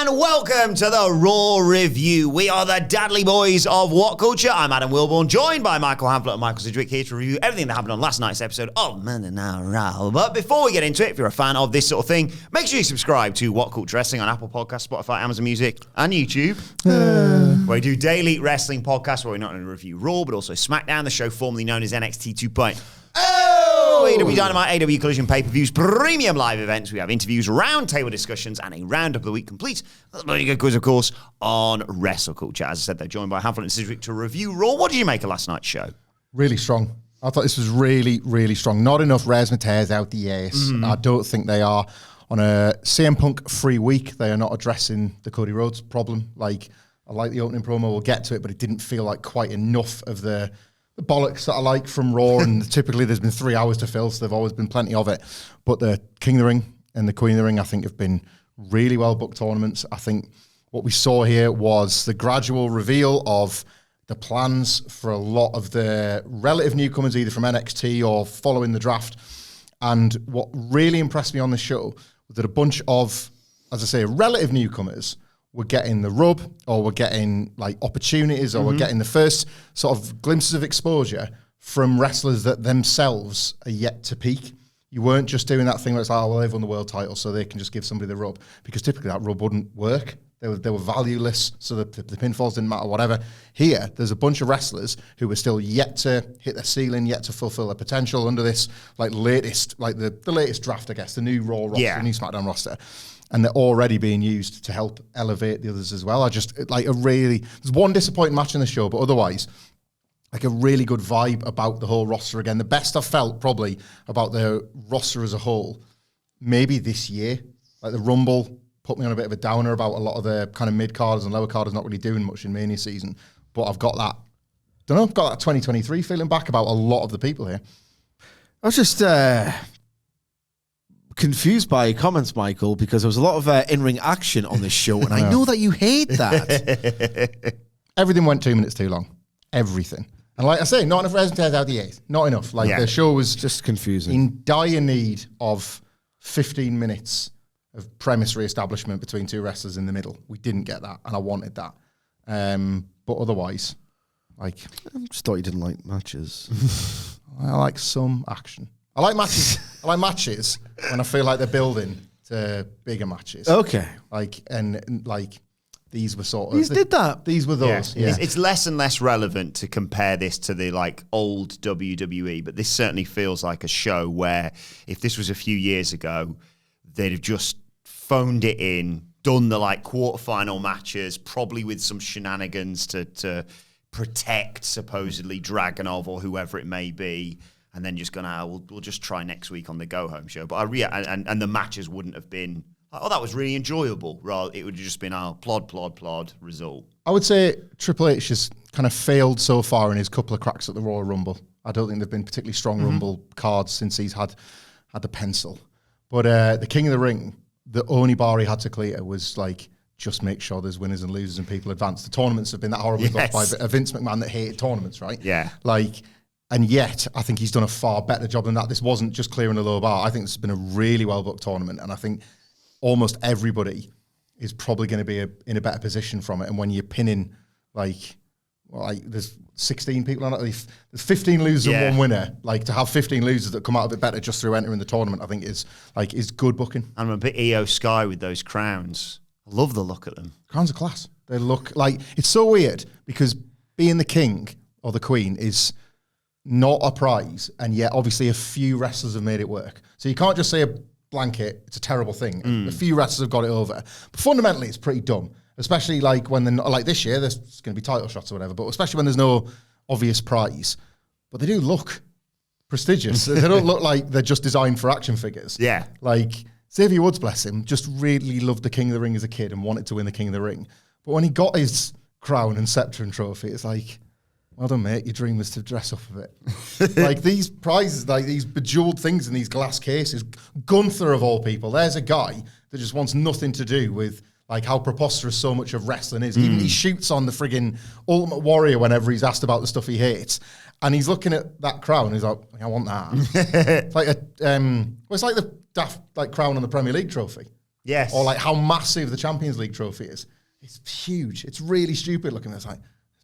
And welcome to the Raw Review. We are the Dadley Boyz of What Culture. I'm Adam Wilborn, joined by Michael Hamflett and Michael Sidgwick, here to review everything that happened on last night's episode of Monday Night Raw. But before we get into it, if you're a fan of this sort of thing, make sure you subscribe to What Culture Wrestling on Apple Podcasts, Spotify, Amazon Music, and YouTube. Where we do daily wrestling podcasts where we not only review Raw, but also SmackDown, the show formerly known as NXT 2.0. AEW Dynamite, AEW Collision pay-per-views, premium live events. We have interviews, roundtable discussions, and a roundup of the week complete. That's a bloody good quiz, of course, on Wrestle Culture. As I said, they're joined by Hamflett and Sidgwick to review Raw. What did you make of last night's show? Really strong. I thought this was really, really strong. Not enough rares and tears out the ace. I don't think they are. On a CM Punk free week, they are not addressing the Cody Rhodes problem. Like, I like the opening promo, we'll get to it, but it didn't feel like quite enough of the bollocks that I like from Raw, and typically there's been 3 hours to fill, so there've always been plenty of it. But the King of the Ring and the Queen of the Ring, I think, have been really well booked tournaments. I think what we saw here was the gradual reveal of the plans for a lot of the relative newcomers, either from NXT or following the draft. And what really impressed me on the show was that a bunch of, as I say, relative newcomers were getting the rub, or were getting like opportunities, or were getting the first sort of glimpses of exposure from wrestlers that themselves are yet to peak. You weren't just doing that thing where it's like, oh, well, they've won the world title, so they can just give somebody the rub, because typically that rub wouldn't work. They were valueless, so the pinfalls didn't matter, whatever. Here, there's a bunch of wrestlers who were still yet to hit their ceiling, yet to fulfill their potential under this like latest, like the latest draft, I guess, the new Raw roster, the new SmackDown roster. And they're already being used to help elevate the others as well. There's one disappointing match in the show, but otherwise, like a really good vibe about the whole roster again. The best I've felt probably about the roster as a whole, maybe this year. Like the Rumble put me on a bit of a downer about a lot of the kind of mid-carders and lower-carders not really doing much in Mania season. But I've got that 2023 feeling back about a lot of the people here. I was just confused by your comments, Michael, because there was a lot of in-ring action on this show, and I know that you hate that. Everything went 2 minutes too long. Everything. And like I say, not enough resin tears out the eighth. Not enough. Like the show was just confusing. In dire need of 15 minutes of premise re-establishment between two wrestlers in the middle. We didn't get that, and I wanted that. But otherwise, like... I just thought you didn't like matches. I like some action. I like matches. I like matches when I feel like they're building to bigger matches. Okay. These were sort of... These did that. These were those. Yeah. It's less and less relevant to compare this to the like old WWE, but this certainly feels like a show where if this was a few years ago, they'd have just phoned it in, done the like quarterfinal matches, probably with some shenanigans to protect supposedly Dragunov or whoever it may be, and then just gone, we'll just try next week on the go-home show. But and the matches wouldn't have been, that was really enjoyable. Rather, it would have just been plod, result. I would say Triple H has kind of failed so far in his couple of cracks at the Royal Rumble. I don't think they've been particularly strong Rumble cards since he's had the pencil. But the King of the Ring, the only bar he had to clear was like, just make sure there's winners and losers and people advance. The tournaments have been that horribly booked by a Vince McMahon that hated tournaments, right? Yeah. And yet, I think he's done a far better job than that. This wasn't just clearing a low bar. I think this has been a really well-booked tournament, and I think almost everybody is probably going to be in a better position from it. And when you're pinning, there's 16 people on it, there's 15 losers and one winner. Like, to have 15 losers that come out a bit better just through entering the tournament, I think is good booking. I'm a bit Iyo Sky with those crowns. I love the look at them. Crowns are class. They look like, it's so weird because being the king or the queen is not a prize, and yet obviously a few wrestlers have made it work. So you can't just say a blanket, it's a terrible thing. A few wrestlers have got it over. But fundamentally, it's pretty dumb, especially like when they're not, like this year, there's going to be title shots or whatever, but especially when there's no obvious prize. But they do look prestigious. They don't look like they're just designed for action figures. Yeah. Like Xavier Woods, bless him, just really loved the King of the Ring as a kid and wanted to win the King of the Ring. But when he got his crown and scepter and trophy, it's like, well done, mate. Your dream was to dress up a bit. Like these prizes, like these bejeweled things in these glass cases. Gunther, of all people, there's a guy that just wants nothing to do with like how preposterous so much of wrestling is. Even he shoots on the friggin' Ultimate Warrior whenever he's asked about the stuff he hates. And he's looking at that crown. He's like, I want that. It's like it's like the daft like crown on the Premier League trophy. Yes. Or like how massive the Champions League trophy is. It's huge. It's really stupid looking. It's like,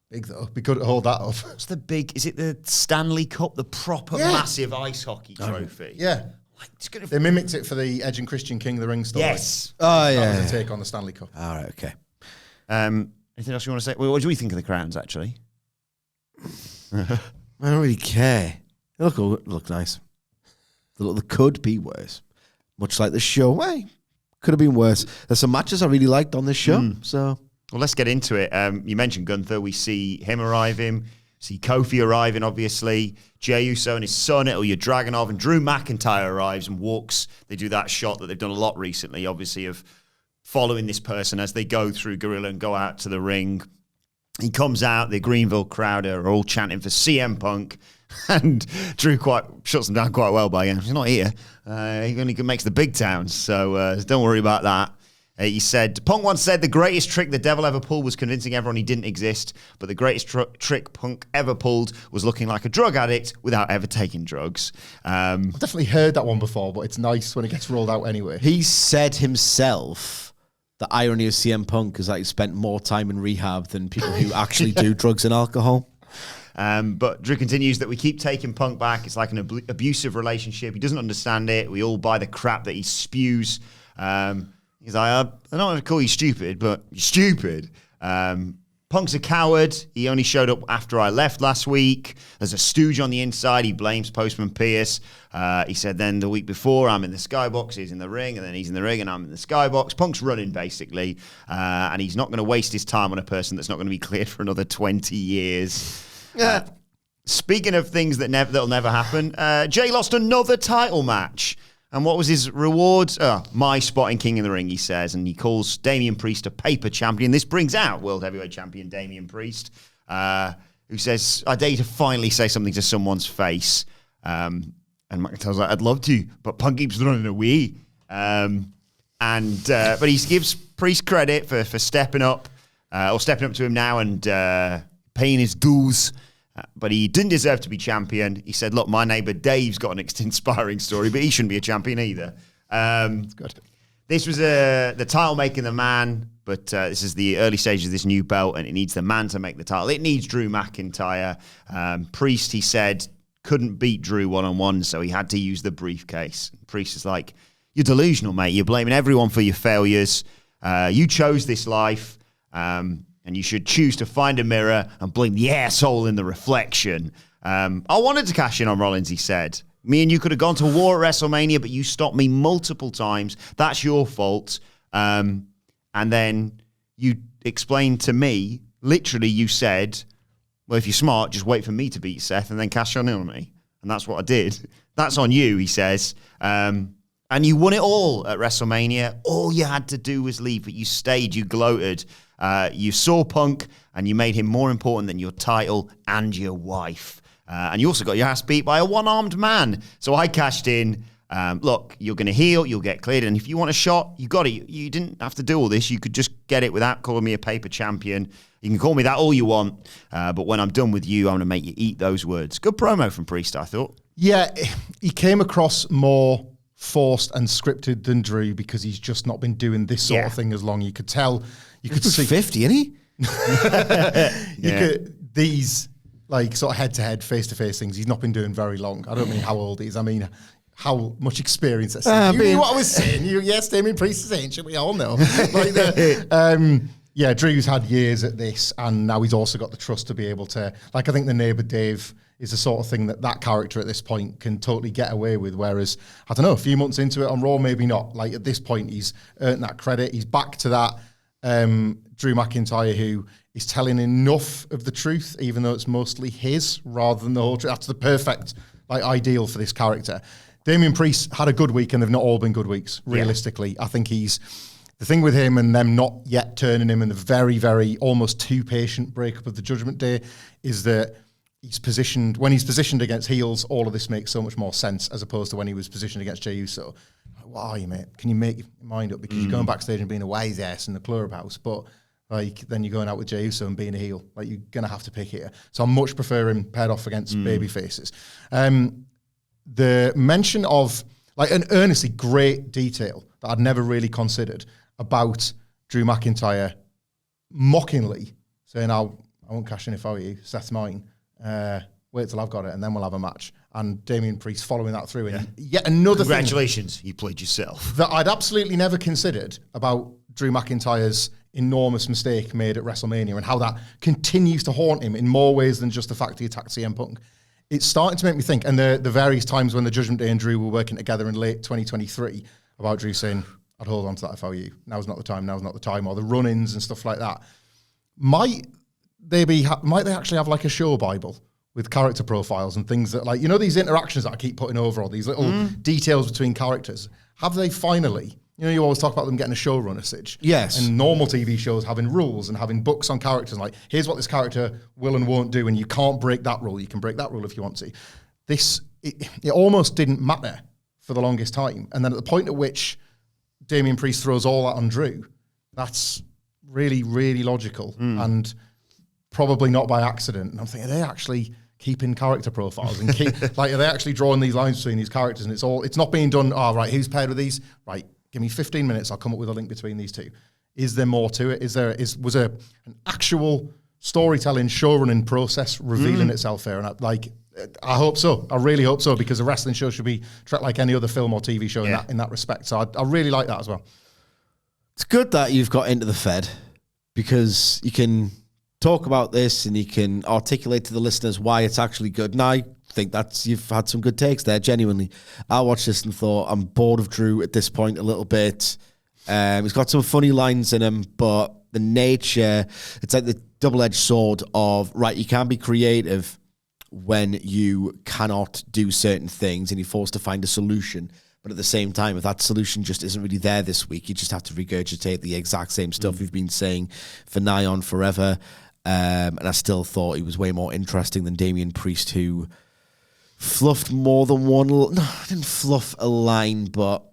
big though. Be good to hold that up. What's the big, is it the Stanley Cup, the proper massive ice hocky trophy? Yeah. Like, it's gonna They mimicked it for the Edge and Christian King of the Ring story. Yes. Oh, yeah. That was a take on the Stanley Cup. All right, okay. Anything else you want to say? Well, what do we think of the crowns, actually? I don't really care. They look nice. They could be worse. Much like the show. Hey, could have been worse. There's some matches I really liked on this show. So, well, let's get into it. You mentioned Gunther. We see him arriving. See Kofi arriving, obviously. Jey Uso and his son, Ilja Dragunov, and Drew McIntyre arrives and walks. They do that shot that they've done a lot recently, obviously, of following this person as they go through Gorilla and go out to the ring. He comes out, the Greenville crowd are all chanting for CM Punk, and Drew shuts them down quite well by him. He's not here. He only makes the big towns, so don't worry about that. He said, Punk once said the greatest trick the devil ever pulled was convincing everyone he didn't exist, but the greatest trick Punk ever pulled was looking like a drug addict without ever taking drugs. I've definitely heard that one before, but it's nice when it gets rolled out anyway. he said himself the irony of CM Punk is that he spent more time in rehab than people who actually do drugs and alcohol. But Drew continues that we keep taking Punk back. It's like an abusive relationship. He doesn't understand it. We all buy the crap that he spews. He's like, I don't want to call you stupid, but you're stupid. Punk's a coward. He only showed up after I left last week. There's a stooge on the inside. He blames Postman Pierce. He said then the week before, I'm in the skybox, he's in the ring, and then he's in the ring, and I'm in the skybox. Punk's running, basically, and he's not going to waste his time on a person that's not going to be cleared for another 20 years. Speaking of things that'll never happen, Jey lost another title match. And what was his reward? My spot in King of the Ring, he says. And he calls Damian Priest a paper champion. This brings out World Heavyweight Champion Damian Priest, who says, I dare you to finally say something to someone's face. And McIntyre's like, I'd love to, but Punk keeps running away. But he gives Priest credit for stepping up, or stepping up to him now and paying his dues. But he didn't deserve to be champion. He said, look, my neighbour Dave's got an inspiring story, but he shouldn't be a champion either. That's good. This was the title making the man, but this is the early stages of this new belt, and it needs the man to make the title. It needs Drew McIntyre. Priest, he said, couldn't beat Drew one-on-one, so he had to use the briefcase. Priest is like, you're delusional, mate. You're blaming everyone for your failures. You chose this life. And you should choose to find a mirror and blame the asshole in the reflection. I wanted to cash in on Rollins, he said. Me and you could have gone to war at WrestleMania, but you stopped me multiple times. That's your fault. And then you explained to me, literally you said, well, if you're smart, just wait for me to beat Seth and then cash on me. And that's what I did. That's on you, he says. And you won it all at WrestleMania. All you had to do was leave, but you stayed, you gloated. You saw Punk, and you made him more important than your title and your wife. And you also got your ass beat by a one-armed man. So I cashed in. Look, you're going to heal, you'll get cleared, and if you want a shot, you got it. You didn't have to do all this. You could just get it without calling me a paper champion. You can call me that all you want, but when I'm done with you, I'm going to make you eat those words. Good promo from Priest, I thought. Yeah, he came across more forced and scripted than Drew because he's just not been doing this sort of thing as long. You could tell. You could see 50, isn't he? These like sort of head-to-head, face-to-face things. He's not been doing very long. I don't mean how old he is. I mean how much experience. You knew what I was saying. Yes, Damian Priest is ancient. We all know. Drew's had years at this, and now he's also got the trust to be able to. Like I think the neighbour Dave is the sort of thing that character at this point can totally get away with. Whereas I don't know, a few months into it on Raw, maybe not. Like at this point, he's earned that credit. He's back to that. Drew McIntyre, who is telling enough of the truth, even though it's mostly his rather than the whole truth. That's the perfect ideal for this character. Damian Priest had a good week, and they've not all been good weeks, realistically. Yeah. I think the thing with him and them not yet turning him in the very, very almost too patient breakup of the Judgment Day is that when he's positioned against heels, all of this makes so much more sense as opposed to when he was positioned against Jey Uso. What are you, mate? Can you make your mind up? Because you're going backstage and being a wise ass in the clubhouse, but then you're going out with Jey Uso and being a heel. Like, you're going to have to pick here. So I much prefer him paired off against baby faces. The mention of like an earnestly great detail that I'd never really considered about Drew McIntyre mockingly saying, I won't cash in if I were you, Seth's mine. Wait till I've got it and then we'll have a match. And Damian Priest following that through. And yet another Congratulations, you played yourself. that I'd absolutely never considered about Drew McIntyre's enormous mistake made at WrestleMania and how that continues to haunt him in more ways than just the fact he attacked CM Punk. It's starting to make me think, and the various times when the Judgment Day and Drew were working together in late 2023 about Drew saying, I'd hold on to that if I were you. Now's not the time, or the run-ins and stuff like that. Might they actually have like a show Bible with character profiles and things that, like, you know, these interactions that I keep putting over, all these little details between characters? Have they finally, you know, you always talk about them getting a showrunner, Sige. Yes. And normal TV shows having rules and having books on characters, like, here's what this character will and won't do, and you can't break that rule. You can break that rule if you want to. It almost didn't matter for the longest time. And then at the point at which Damian Priest throws all that on Drew, that's really, really logical and probably not by accident. And I'm thinking, are they actually keeping character profiles and are they actually drawing these lines between these characters? And it's not being done, right, who's paired with these? Right, give me 15 minutes, I'll come up with a link between these two. Is there more to it? Was an actual storytelling, showrunning process revealing itself here? And I hope so. I really hope so, because a wrestling show should be treated like any other film or TV show in that respect. So I really like that as well. It's good that you've got into the Fed, because you can talk about this and you can articulate to the listeners why it's actually good. And I think you've had some good takes there, genuinely. I watched this and thought, I'm bored of Drew at this point a little bit. He's got some funny lines in him, but the nature, it's like the double-edged sword of, right, you can be creative when you cannot do certain things and you're forced to find a solution. But at the same time, if that solution just isn't really there this week, you just have to regurgitate the exact same stuff we've been saying for nigh on forever. And I still thought he was way more interesting than Damian Priest, who fluffed more than one. No, I didn't fluff a line, but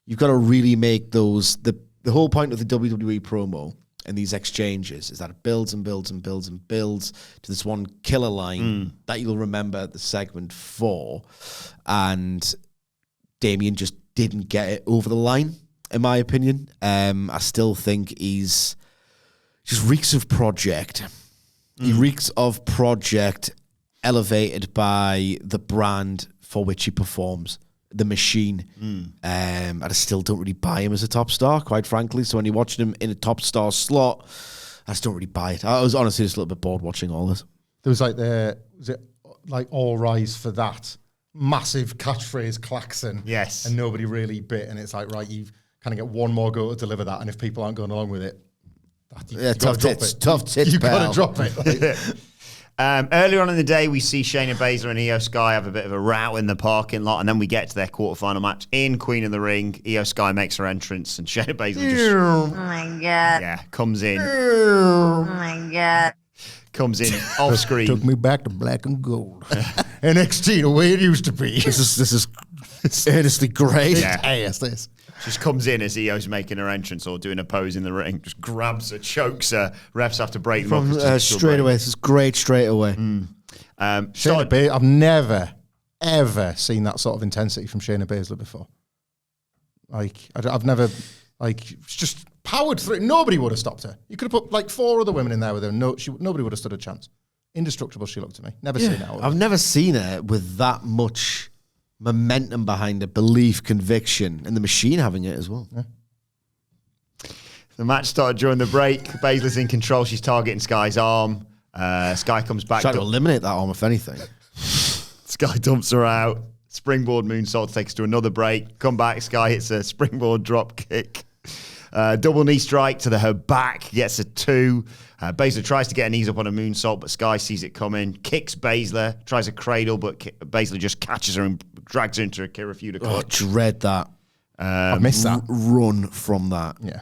you've got to really make those. The whole point of the WWE promo and these exchanges is that it builds and builds and builds and builds to this one killer line that you'll remember the segment for. And Damian just didn't get it over the line, in my opinion. I still think he's just reeks of project. He reeks of project elevated by the brand for which he performs, the machine. I still don't really buy him as a top star, quite frankly. So when you're watching him in a top star slot, I just don't really buy it. I was honestly just a little bit bored watching all this. There was was it like all rise for that massive catchphrase klaxon? Yes. And nobody really bit. And it's like, right, you've kind of get one more go to deliver that. And if people aren't going along with it, tough tits, you've got to drop it. Earlier on in the day, we see Shayna Baszler and Iyo Sky have a bit of a row in the parking lot, and then we get to their quarterfinal match in Queen of the Ring. Iyo Sky makes her entrance, and Shayna Baszler just... Oh my God. Comes in. Oh my God. Comes in off screen. Took me back to black and gold. NXT, the way it used to be. This is earnestly great. Yeah. Yes, this. Just comes in as Io's making her entrance or doing a pose in the ring. Just grabs her, chokes her. Refs have to break them up. Straight away. This is great straight away. I've never, ever seen that sort of intensity from Shayna Baszler before. I've never, just powered through. Nobody would have stopped her. You could have put 4 other women in there with her. Nobody would have stood a chance. Indestructible, she looked to me. Never seen it. I've never seen her with that much momentum behind her, belief, conviction, and the machine having it as well. Yeah. The match started during the break. Baszler's in control. She's targeting Sky's arm. Sky comes back. Try to eliminate that arm, if anything. Sky dumps her out. Springboard moonsault takes us to another break. Come back. Sky hits a springboard drop kick. Double knee strike to her back. Gets a 2. Baszler tries to get her knees up on a moonsault, but Sky sees it coming. Kicks Baszler. Tries a cradle, but Baszler just catches her and drags her into a Kirifuda clutch. Oh, dread that. I missed that. Run from that. Yeah.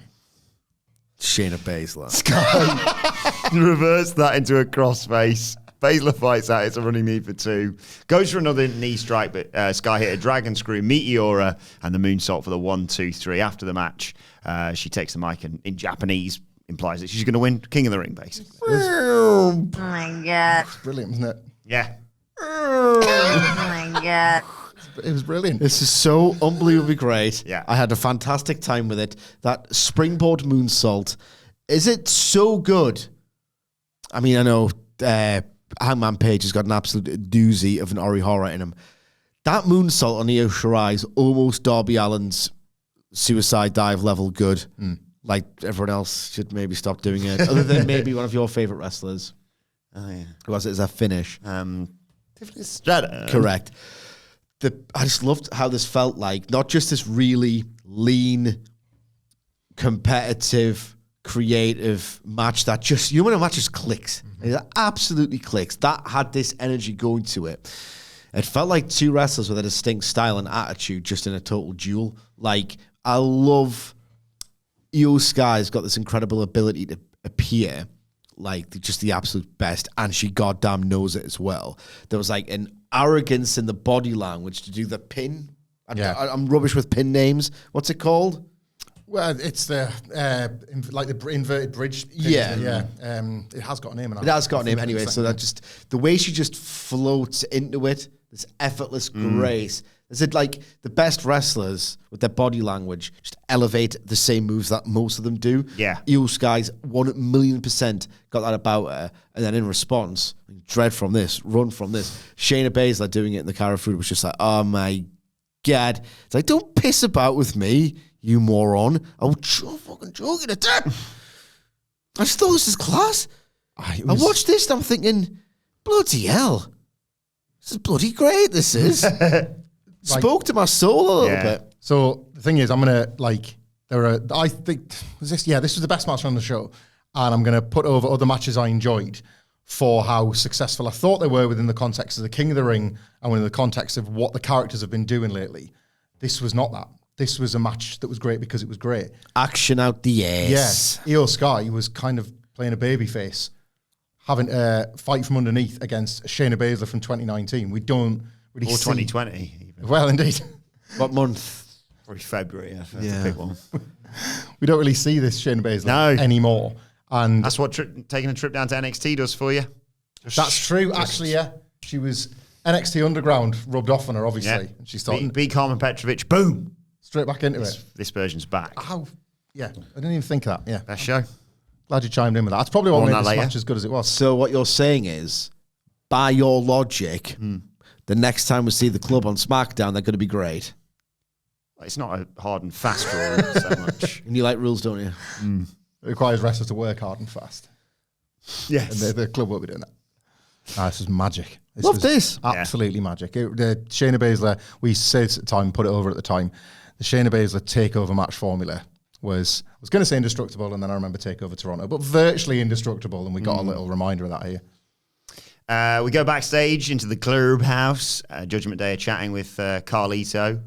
Shayna Baszler. Sky reverts that into a crossface. Baszler fights out. It's a running knee for 2. Goes for another knee strike, but Sky hit a dragon screw, Meteora, and the moonsault for the 1, 2, 3. After the match, she takes the mic and in Japanese implies that she's going to win King of the Ring, basically. Oh my God. It's brilliant, isn't it? Yeah. Oh my God. it was brilliant. This is so unbelievably great. Yeah. I had a fantastic time with it. That springboard moonsault, is it so good? I mean, I know Hangman Page has got an absolute doozy of an Ori Horror in him. That moonsault on Io Shirai's almost Darby Allin's suicide dive level good. Like everyone else should maybe stop doing it. Other than maybe one of your favorite wrestlers. Oh, yeah. Who was it as a finish? Tiffany Stratton. Correct. I just loved how this felt like not just this really lean, competitive, creative match that just, when a match just clicks. It absolutely clicks. That had this energy going to it. It felt like two wrestlers with a distinct style and attitude just in a total duel. Like, I love Iyo Sky's got this incredible ability to appear like just the absolute best, and she goddamn knows it as well. There was like an arrogance in the body language to do the pin. I'm rubbish with pin names. What's it called? Well, it's the inverted bridge. Yeah. It has got a name. It has got a name anyway. So that just the way she just floats into it, this effortless grace. Is it like the best wrestlers with their body language just elevate the same moves that most of them do? Yeah. Iyo Sky's 1,000,000% got that about her. And then in response, dread from this, run from this. Shayna Baszler doing it in the Cara Food was just like, oh my God. It's like, don't piss about with me, you moron. I'm fucking joking at that. I just thought this was class. I watched this and I'm thinking, bloody hell. This is bloody great, this is. Spoke to my soul a little bit. So the thing is, I'm gonna I think this was the best match on the show, and I'm gonna put over other matches I enjoyed for how successful I thought they were within the context of the King of the Ring and within the context of what the characters have been doing lately. This was not that. This was a match that was great because it was great. Action out the ass. Yes, Iyo Sky was kind of playing a babyface, having to fight from underneath against Shayna Baszler from 2019. We don't really Or see 2020. Even. Well, indeed. What month? Probably February. I have to pick one. We don't really see this Shayna Baszler anymore. And that's what taking a trip down to NXT does for you. That's true, actually, yeah. She was NXT Underground rubbed off on her, obviously. Yeah. And she's starting beat Carmen Petrovic, boom. Straight back into it. This version's back. How? Yeah, I didn't even think of that, yeah. Best show. Glad you chimed in with that. That's probably what More made on this that match later. as good as it was. So what you're saying is, by your logic, the next time we see the club on SmackDown, they're going to be great. It's not a hard and fast rule so much. And you like rules, don't you? It requires wrestlers to work hard and fast. Yes. And the club won't be doing that. This was magic. Love this. Absolutely magic. The Shayna Baszler, we said at the time, put it over at the time, the Shayna Baszler takeover match formula was, I was going to say indestructible, and then I remember takeover Toronto, but virtually indestructible, and we got a little reminder of that here. We go backstage into the clubhouse. Judgment Day are chatting with Carlito.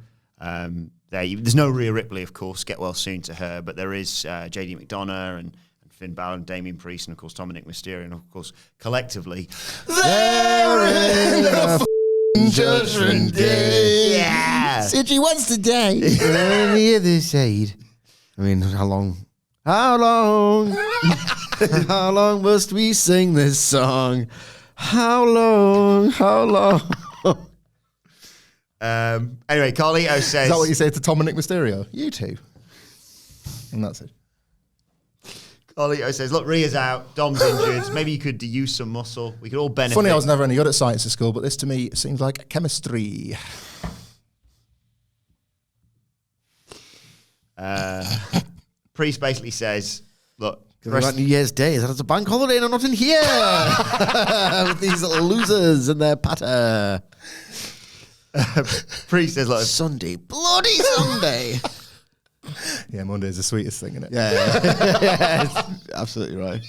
There's no Rhea Ripley, of course. Get well soon to her, but there is JD McDonough and Finn Balor and Damian Priest and, of course, Dominic Mysterio. And, of course, collectively, They're in the Judgment Day. Yeah. Said she wants to die. On the other side. I mean, how long? How long must we sing this song? How long? Anyway, Carlito says... Is that what you say to Tom and Nick Mysterio? You two. And that's it. Carlito says, look, Rhea's out, Dom's injured. Maybe you could use some muscle. We could all benefit. Funny, I was never any good at science at school, but this to me seems like chemistry. Priest basically says, look... New Year's Day. Is that it's a bank holiday and I'm not in here with these little losers and their patter. Priest says, look... Sunday. Bloody Sunday. Yeah, Monday's the sweetest thing, isn't it? Yeah, absolutely right.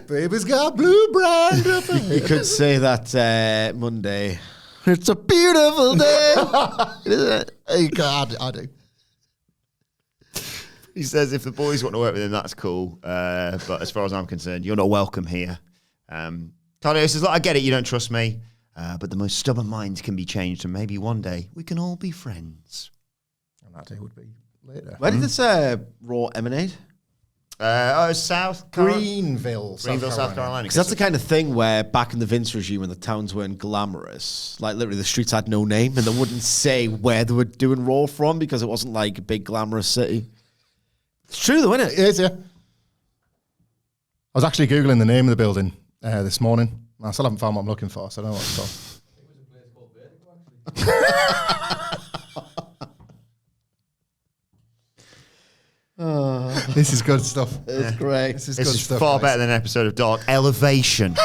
Baby's got blue brand. You could say that Monday. It's a beautiful day, isn't it? Hey, God, I do. He says if the boys want to work with him, that's cool. But as far as I'm concerned, you're not welcome here. Carlito says, look, I get it, you don't trust me. But the most stubborn minds can be changed, and maybe one day we can all be friends. And that day would be later. Where did this Raw emanate? South Greenville, South Carolina. Because that's the kind of thing where back in the Vince regime when the towns weren't glamorous, like literally the streets had no name and they wouldn't say where they were doing Raw from because it wasn't like a big glamorous city. It's true though, isn't it? It is, yeah. I was actually Googling the name of the building this morning. I still haven't found what I'm looking for, so I don't know what it's called. This is good stuff. It's great. This is This good is stuff. far guys. better than an episode of Dark Elevation.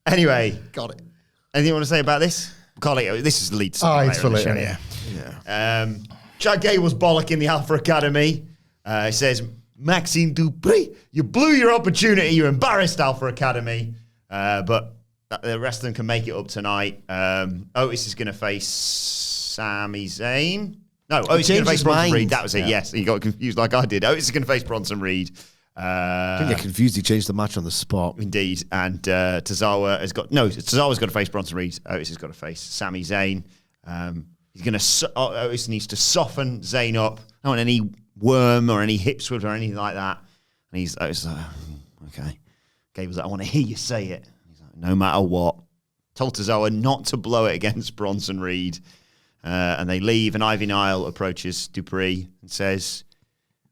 Anyway, Got it. anything you want to say about this? This is the lead. It's for later, yeah. Chad Gable's bollocking the Alpha Academy. He says, Maxine Dupree, you blew your opportunity. You embarrassed Alpha Academy. But the rest of them can make it up tonight. Otis is going to face Sami Zayn. No, Otis is going to face Bronson Reed. That was it, yes. He got confused like I did. Otis is going to face Bronson Reed. Didn't get confused. He changed the match on the spot. Indeed. And Tozawa's got to face Bronson Reed. Otis has got to face Sami Zayn. He's going to. Otis needs to soften Zayn up. I don't want any worm or any hip swivel or anything like that. And Otis is like, okay. Gable's like, I want to hear you say it. He's like, no matter what. Told Tozawa not to blow it against Bronson Reed. And they leave, and Ivy Nile approaches Dupree and says,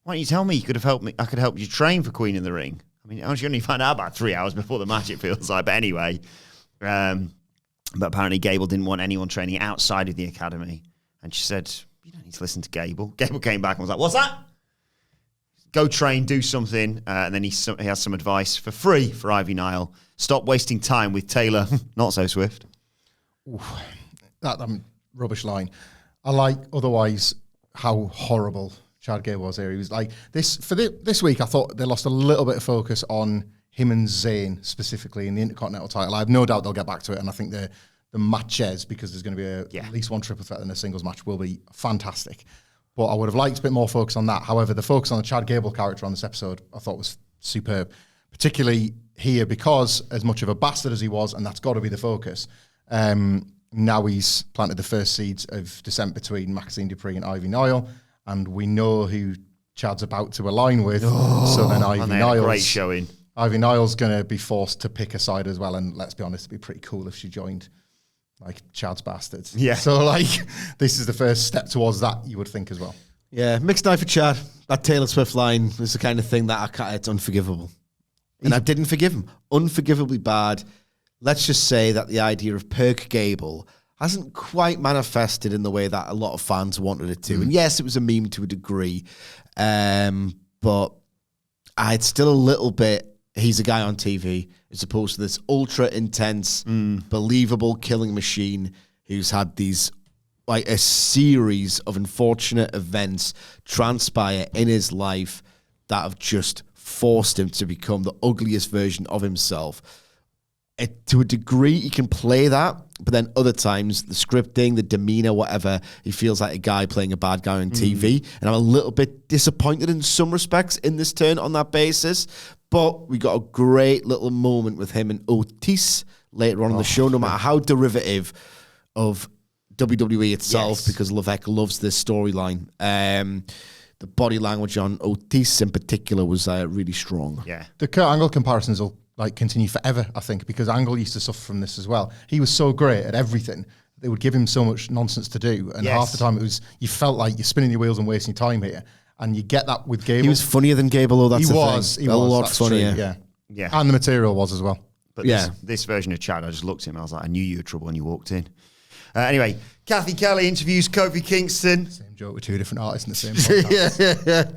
why don't you tell me you could have helped me? I could help you train for Queen in the Ring. I mean, I was only find out about 3 hours before the match, it feels like. But anyway, but apparently Gable didn't want anyone training outside of the academy. And she said, you don't need to listen to Gable. Gable came back and was like, what's that? Go train, do something. And then he has some advice for free for Ivy Nile. Stop wasting time with Taylor, not so swift. That rubbish line. I like otherwise how horrible Chad Gable was here. He was like this week. I thought they lost a little bit of focus on him and Zayn specifically in the Intercontinental title. I have no doubt they'll get back to it, and I think the matches, because there's going to be at least one triple threat in a singles match, will be fantastic. But I would have liked a bit more focus on that. However, the focus on the Chad Gable character on this episode I thought was superb, particularly here because as much of a bastard as he was, and that's got to be the focus. Now he's planted the first seeds of dissent between Maxine Dupree and Ivy Nile, and we know who Chad's about to align with. So then Ivy Nile's going to be forced to pick a side as well. And let's be honest, it'd be pretty cool if she joined like Chad's bastards. Yeah. So like this is the first step towards that, you would think as well. Yeah, mixed knife for Chad. That Taylor Swift line is the kind of thing that it's unforgivable. And I didn't forgive him. Unforgivably bad. Let's just say that the idea of Perk Gable hasn't quite manifested in the way that a lot of fans wanted it to. And yes, it was a meme to a degree, but it's still a little bit, he's a guy on TV as opposed to this ultra intense, believable killing machine who's had these, like a series of unfortunate events transpire in his life that have just forced him to become the ugliest version of himself. To a degree, he can play that, but then other times, the scripting, the demeanor, whatever, he feels like a guy playing a bad guy on TV. And I'm a little bit disappointed in some respects in this turn on that basis. But we got a great little moment with him and Otis later on in the show, no matter how derivative of WWE itself, because Levesque loves this storyline. The body language on Otis in particular was really strong. Yeah. The Kurt Angle comparisons will continue forever, I think, because Angle used to suffer from this as well. He was so great at everything. They would give him so much nonsense to do. And half the time it was, you felt like you're spinning your wheels and wasting your time here. And you get that with Gable. He was funnier than Gable, though. That's He was a lot funnier. True, Yeah. And the material was as well. But this version of Chad, I just looked at him. I was like, I knew you were trouble when you walked in. Anyway, Kathy Kelly interviews Kofi Kingston. Same joke with two different artists in the same podcast. yeah.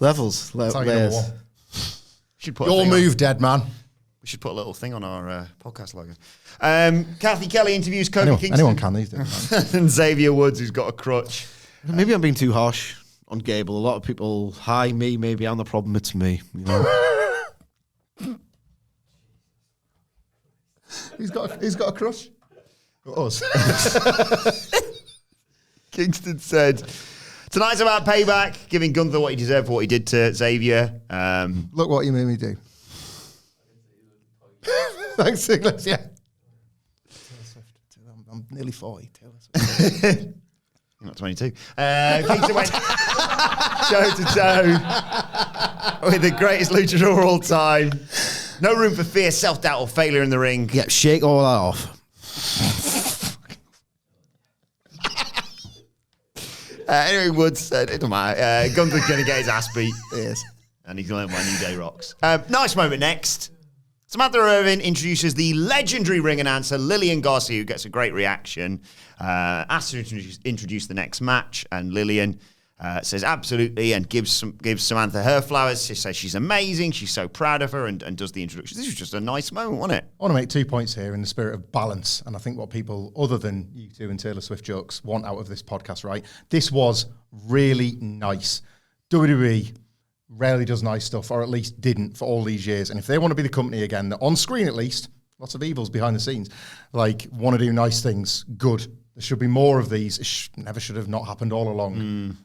Levels. Layers. Should put Your move, dead man. We should put a little thing on our podcast logo. Kathy Kelly interviews Kofi Kingston. Anyone can these days. And Xavier Woods, who's got a crutch. Maybe I'm being too harsh on Gable. A lot of people, me, maybe I'm the problem, it's me. You know? He's got a crush. Us. Kingston said, tonight's about payback, giving Gunther what he deserved for what he did to Xavier. Look what you made me do. Thanks, Siglas, yeah. I'm nearly 40. You're not 22. Kingston went toe-to-toe with the greatest luchador of all time. No room for fear, self-doubt, or failure in the ring. Yeah, shake all that off. Anyway, Woods said, it doesn't matter. Gunther's going to get his ass beat. Yes. And he's going to learn why New Day rocks. Nice moment next. Samantha Irvin introduces the legendary ring announcer, Lillian Garcia, who gets a great reaction. Asks her to introduce the next match. And Lillian says absolutely and gives Samantha her flowers. She says she's amazing. She's so proud of her and does the introduction. This was just a nice moment, wasn't it? I want to make 2 points here in the spirit of balance. And I think what people, other than you two and Taylor Swift jokes, want out of this podcast, right? This was really nice. WWE rarely does nice stuff, or at least didn't for all these years. And if they want to be the company again, that on screen at least, lots of evils behind the scenes, like want to do nice things, good. There should be more of these. It never should have not happened all along.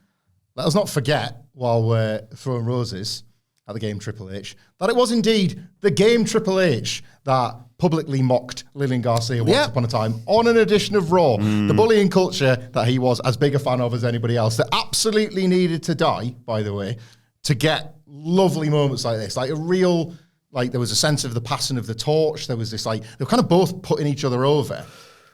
Let us not forget, while we're throwing roses at the game Triple H, that it was indeed the game Triple H that publicly mocked Lillian Garcia once upon a time on an edition of Raw. The bullying culture that he was as big a fan of as anybody else, that absolutely needed to die, by the way, to get lovely moments like this. Like a real, like there was a sense of the passing of the torch. There was this like, they were kind of both putting each other over.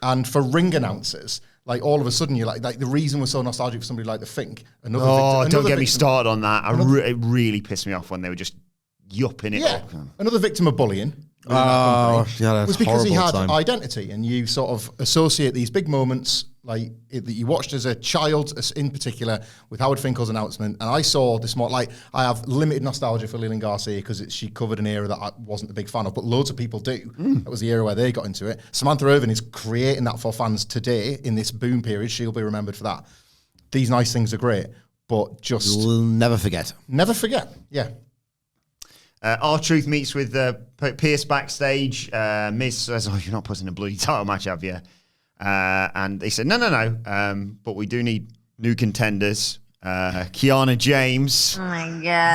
And for ring announcers, like all of a sudden you're like the reason we're so nostalgic for somebody like The Fink. Don't get me started on that. It really pissed me off when they were just yupping it up. Another victim of bullying. Was because he had identity, and you sort of associate these big moments like that you watched as a child, in particular, with Howard Finkel's announcement. And I saw this more like I have limited nostalgia for Lillian Garcia because she covered an era that I wasn't a big fan of, but loads of people do. That was the era where they got into it. Samantha Irvin is creating that for fans today in this boom period. She'll be remembered for that. These nice things are great, but just we'll never forget. Never forget. Yeah. R-Truth meets with Pierce backstage. Miz says, "Oh, you're not putting a bloody title match, have you?" And they said, no. But we do need new contenders. Kiana James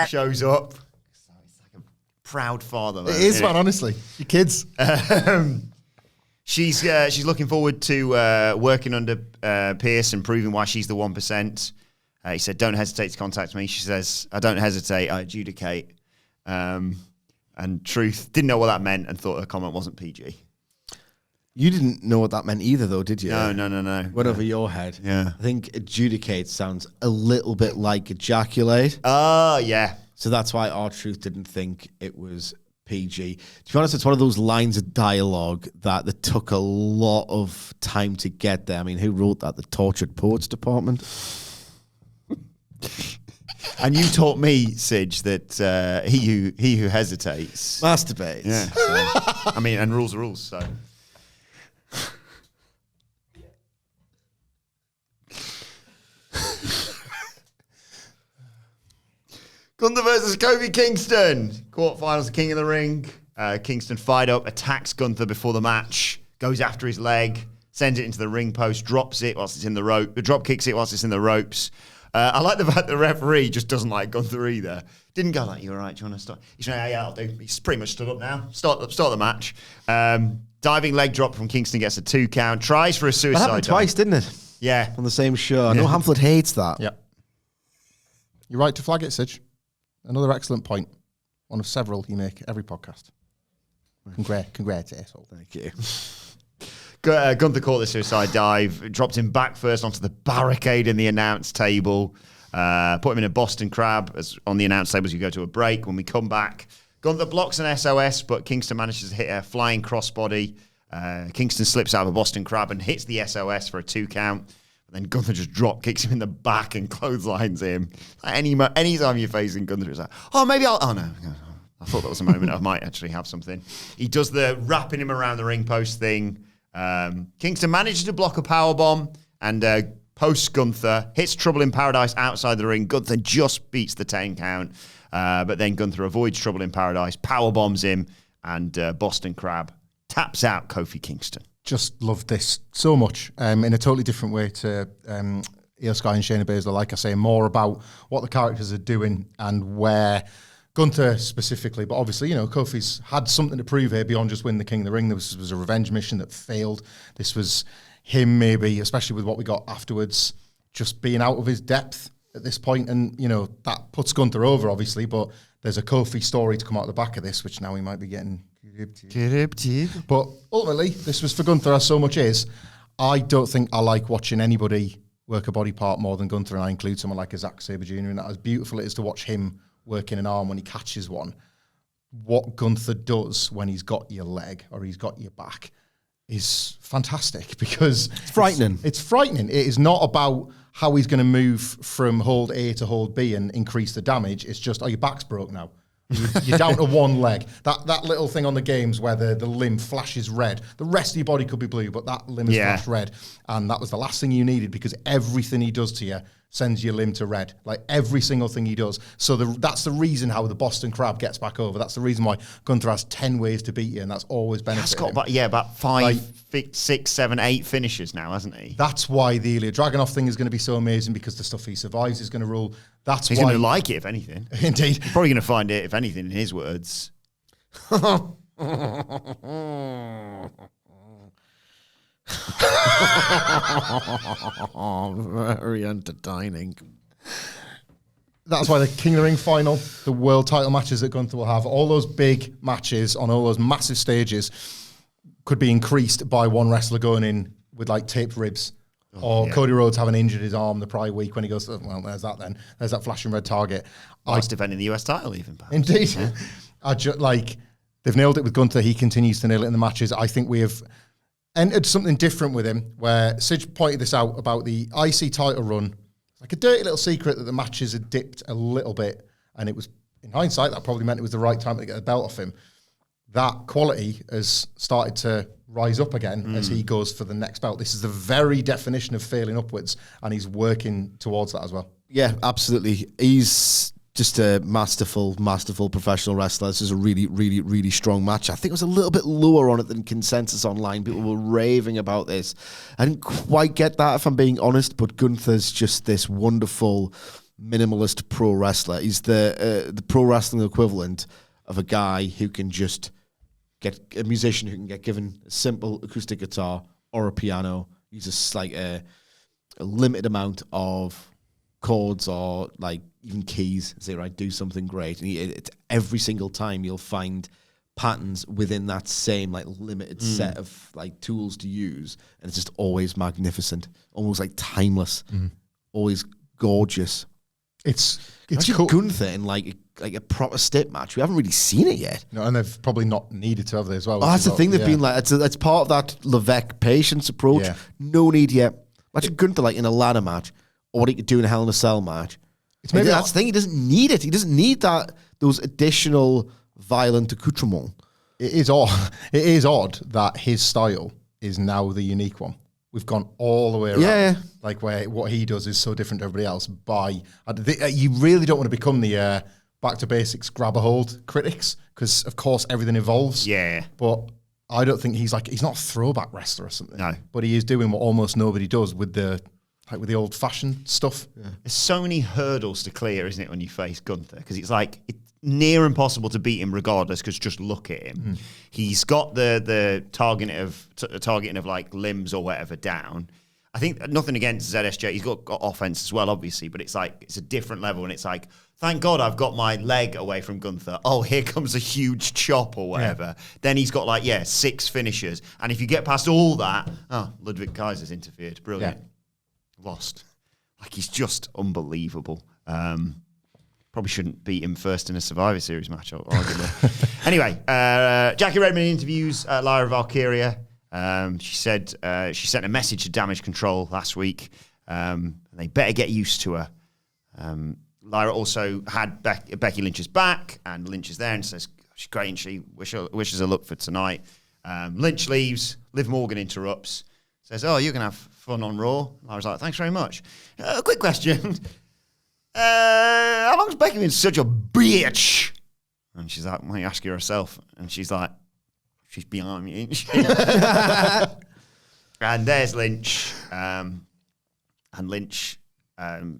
shows up. It's like a proud father. It is, man, honestly. Your kids. She's looking forward to working under Pierce and proving why she's the 1%. He said, "Don't hesitate to contact me." She says, "I don't hesitate, I adjudicate." And Truth didn't know what that meant and thought her comment wasn't PG. You didn't know what that meant either, though, did you? No. Went over your head. Yeah. I think adjudicate sounds a little bit like ejaculate. Oh, yeah. So that's why R-Truth didn't think it was PG. To be honest, it's one of those lines of dialogue that took a lot of time to get there. I mean, who wrote that? The Tortured Poets Department? And you taught me, Sidge, that he who hesitates masturbates. Yeah. So, I mean, and rules are rules. So. Gunther versus Kofi Kingston. Quarterfinals of King of the Ring. Kingston fired up, attacks Gunther before the match, goes after his leg, sends it into the ring post, drops it whilst it's in the rope. The drop kicks it whilst it's in the ropes. I like the fact the referee just doesn't like Gunther either. Didn't go like, "You all right? Do you want to start?" He's like, "Yeah, I'll do." He's pretty much stood up now. Start the match. Diving leg drop from Kingston gets a 2 count. Tries for a suicide. That happened twice, didn't it? Yeah. On the same show. I know Hamflet hates that. Yeah. You're right to flag it, Sidge. Another excellent point. One of several you make every podcast. Congrats, asshole. Thank you. Gunther caught the suicide dive, dropped him back first onto the barricade in the announce table, put him in a Boston Crab on the announce table as you go to a break. When we come back, Gunther blocks an SOS, but Kingston manages to hit a flying crossbody. Kingston slips out of a Boston Crab and hits the SOS for a 2 count. And then Gunther just kicks him in the back and clotheslines him. Anytime you're facing Gunther, it's like, oh, maybe I'll... Oh, no. I thought that was a moment I might actually have something. He does the wrapping him around the ring post thing. Kingston manages to block a powerbomb and posts Gunther, hits Trouble in Paradise outside the ring. Gunther just beats the 10 count. But then Gunther avoids Trouble in Paradise, powerbombs him, and Boston Crab taps out Kofi Kingston. Just love this so much in a totally different way to Iyo Sky and Shayna Baszler. Like I say, more about what the characters are doing and where Gunther specifically, but obviously, Kofi's had something to prove here beyond just winning the King of the Ring. This was a revenge mission that failed. This was him maybe, especially with what we got afterwards, just being out of his depth at this point. And, that puts Gunther over, obviously, but there's a Kofi story to come out the back of this, which now we might be getting... But ultimately, this was for Gunther, as so much is. I don't think I like watching anybody work a body part more than Gunther, and I include someone like a Zack Sabre Jr. And that, as beautiful it is to watch him working an arm when he catches one, what Gunther does when he's got your leg or he's got your back is fantastic, because It's frightening. It's frightening. It is not about how he's going to move from hold A to hold B and increase the damage. It's just, your back's broke now. You're down to one leg. That little thing on the games where the limb flashes red. The rest of your body could be blue, but that limb is flashed red. And that was the last thing you needed, because everything he does to you sends your limb to red. Like every single thing he does. So that's the reason how the Boston Crab gets back over. That's the reason why Gunther has 10 ways to beat you, and that's always benefited him. About 5, 6, 7, 8 finishes now, hasn't he? That's why the Ilja Dragunov thing is going to be so amazing, because the stuff he survives is going to rule. He's going to like it, if anything. Indeed. He's probably going to find it, if anything, in his words. Very entertaining. That's why the King of the Ring final, the world title matches that Gunther will have, all those big matches on all those massive stages could be increased by one wrestler going in with like taped ribs. Cody Rhodes having injured his arm the prior week when he goes, well, there's that then. There's that flashing red target. Last defending the US title, even. Perhaps. Indeed. Yeah. They've nailed it with Gunther. He continues to nail it in the matches. I think we have entered something different with him, where Sidge pointed this out about the IC title run. Like a dirty little secret that the matches had dipped a little bit, and it was, in hindsight, that probably meant it was the right time to get the belt off him. That quality has started to rise up again as he goes for the next belt. This is the very definition of failing upwards, and he's working towards that as well. Yeah, absolutely. He's just a masterful professional wrestler. This is a really, really, really strong match. I think it was a little bit lower on it than consensus online. People were raving about this. I didn't quite get that, if I'm being honest, but Gunther's just this wonderful minimalist pro wrestler. He's the pro wrestling equivalent of a guy who can just get a musician who can get given a simple acoustic guitar or a piano, uses like a limited amount of chords or like even keys, say, right, do something great. And it's every single time you'll find patterns within that same like limited set of like tools to use, and it's just always magnificent, almost like timeless, always gorgeous. It's Cool. cool. Gunther in like a proper stip match. We haven't really seen it yet. No, and they've probably not needed to have they as well. Oh, that's the thing. They've been like, it's part of that Levesque patience approach. Yeah. No need yet. Imagine Gunther like in a ladder match, or what he could do in a Hell in a Cell match. It's maybe that's the thing. He doesn't need it. He doesn't need those additional violent accoutrements. It is odd. It is odd that his style is now the unique one. We've gone all the way around. Yeah. Like where what he does is so different to everybody else. You really don't want to become the back to basics, grab a hold critics, because of course everything evolves. Yeah. But I don't think he's not a throwback wrestler or something. No. But he is doing what almost nobody does with the old fashioned stuff. Yeah. There's so many hurdles to clear, isn't it, when you face Gunther? Because it's like it's near impossible to beat him regardless, because just look at him. He's got the targeting of like limbs or whatever down. I think nothing against ZSJ. He's got offense as well, obviously, but it's like it's a different level, and it's like, thank God I've got my leg away from Gunther. Oh, here comes a huge chop or whatever. Yeah. Then he's got 6 finishers, and if you get past all that, Ludwig Kaiser's interfered. Brilliant. Yeah. Lost. Like, he's just unbelievable. Probably shouldn't beat him first in a Survivor Series match, arguably. Anyway, Jackie Redmond interviews Lyra Valkyria. She said she sent a message to Damage Control last week. They better get used to her. Lyra also had Becky Lynch's back, and Lynch is there and says she's great and she wishes her luck for tonight. Lynch leaves. Liv Morgan interrupts. Says, "Oh, you're going to have fun on Raw." Lyra's like, "Thanks very much." Quick question. How long's Becky been such a bitch? And she's like, "Well, you ask her herself." And she's like, "She's behind me, ain't she?" And there's Lynch. And Lynch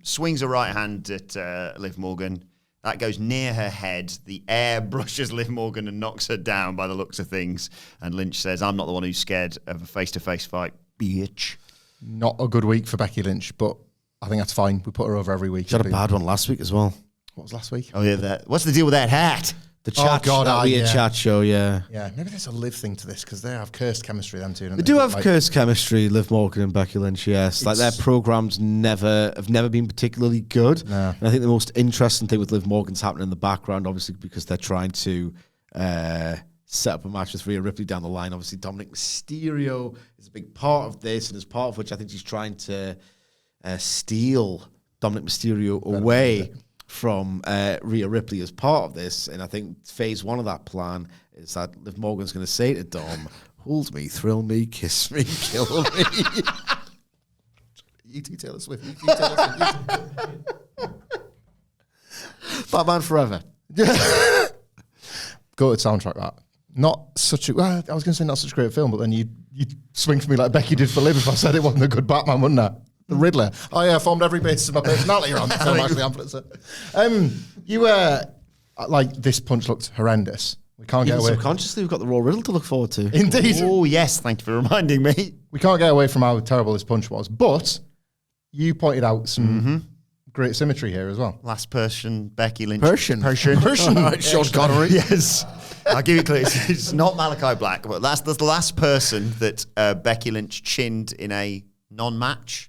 swings a right hand at Liv Morgan. That goes near her head. The air brushes Liv Morgan and knocks her down by the looks of things. And Lynch says, "I'm not the one who's scared of a face-to-face fight, bitch." Not a good week for Becky Lynch, but I think that's fine. We put her over every week. She had a bad one last week as well. What was last week? Oh yeah, what's the deal with that hat? The chat, that weird chat show, yeah. Yeah, maybe there's a Liv thing to this because they have cursed chemistry, them two. They do have cursed chemistry, Liv Morgan and Becky Lynch, yes. Like their programs have never been particularly good. No. And I think the most interesting thing with Liv Morgan's happening in the background, obviously, because they're trying to set up a match with Rhea Ripley down the line. Obviously, Dominic Mysterio is a big part of this, and as part of which I think she's trying to steal Dominic Mysterio away from Rhea Ripley as part of this. And I think phase one of that plan is that Liv Morgan's going to say to Dom, hold me, thrill me, kiss me, kill me. You two Taylor Swift. You two Taylor Swift. Batman Forever. Go to soundtrack that. Not such a, well, I was going to say not such a great film, but then you swing for me like Becky did for Liv if I said it wasn't a good Batman, wouldn't I? The Riddler. Oh yeah, I formed every basis of my personality around the film, actually, you like, this punch looked horrendous. We can't get away. Subconsciously, we've got the Raw Riddle to look forward to. Indeed. Oh yes, thank you for reminding me. We can't get away from how terrible this punch was, but you pointed out some great symmetry here as well. Last person, Becky Lynch. Persian. All right, Sean Connery. Yes. I'll give you a clue. It's not Malachi Black, but that's the last person that Becky Lynch chinned in a non-match.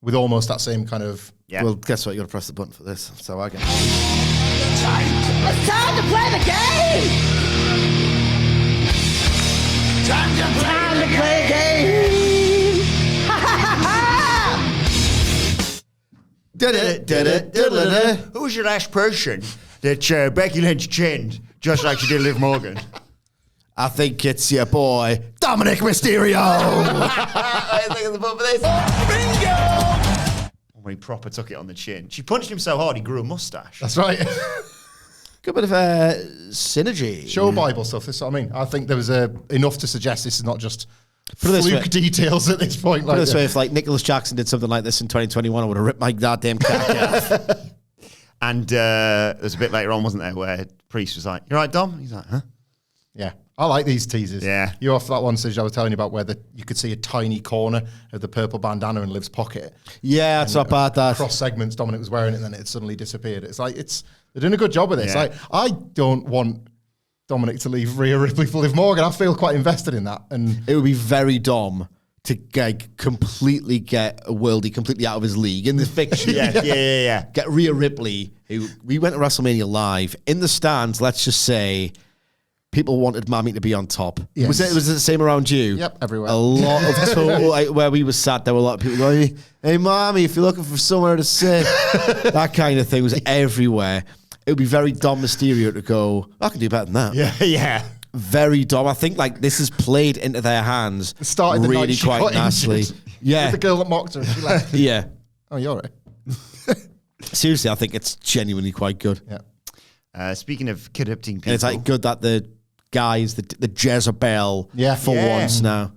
With almost that same kind of... Yeah. Well, guess what? You got to press the button for this. So I get. It's time to play the game! Time to play the game! Ha ha ha ha! Who's your last person that Becky Lynch chinned, just like she did Liv Morgan? I think it's your boy, Dominic Mysterio. I think of the button for this. Bingo! When he proper took it on the chin. She punched him so hard he grew a mustache. That's right. Good bit of synergy. Show Bible stuff, this is what I mean. I think there was enough to suggest this is not just Put it this fluke way. details at this point. Put it this way, if like Nicholas Jackson did something like this in 2021, I would have ripped my goddamn cock off. And there's a bit later on, wasn't there, where Priest was like, "You right, Dom?" He's like, "Huh?" Yeah, I like these teasers. Yeah. You off that one, Sige, I was telling you about where you could see a tiny corner of the purple bandana in Liv's pocket. Yeah, that's not bad, that. Cross segments, Dominic was wearing it, and then it suddenly disappeared. It's like, they're doing a good job with this. Yeah. Like, I don't want Dominic to leave Rhea Ripley for Liv Morgan. I feel quite invested in that. And It would be very Dom to completely get a worldie completely out of his league in this fiction. Yeah. Get Rhea Ripley, who we went to WrestleMania Live. In the stands, let's just say, people wanted Mammy to be on top. Yes. Was it the same around you? Yep, everywhere. A lot of total, like, where we were sat, there were a lot of people going, "Hey, Mammy, if you're looking for somewhere to sit," that kind of thing was everywhere. It would be very Dom Mysterio to go, "I can do better than that." Yeah. Very Dom. I think like this is played into their hands it started the really night she quite got nicely. injured. Yeah. With the girl that mocked her and she left. Yeah. Oh, you're right. Seriously, I think it's genuinely quite good. Yeah. Speaking of corrupting people, And it's like good that the guys, the Jezebel, for once now.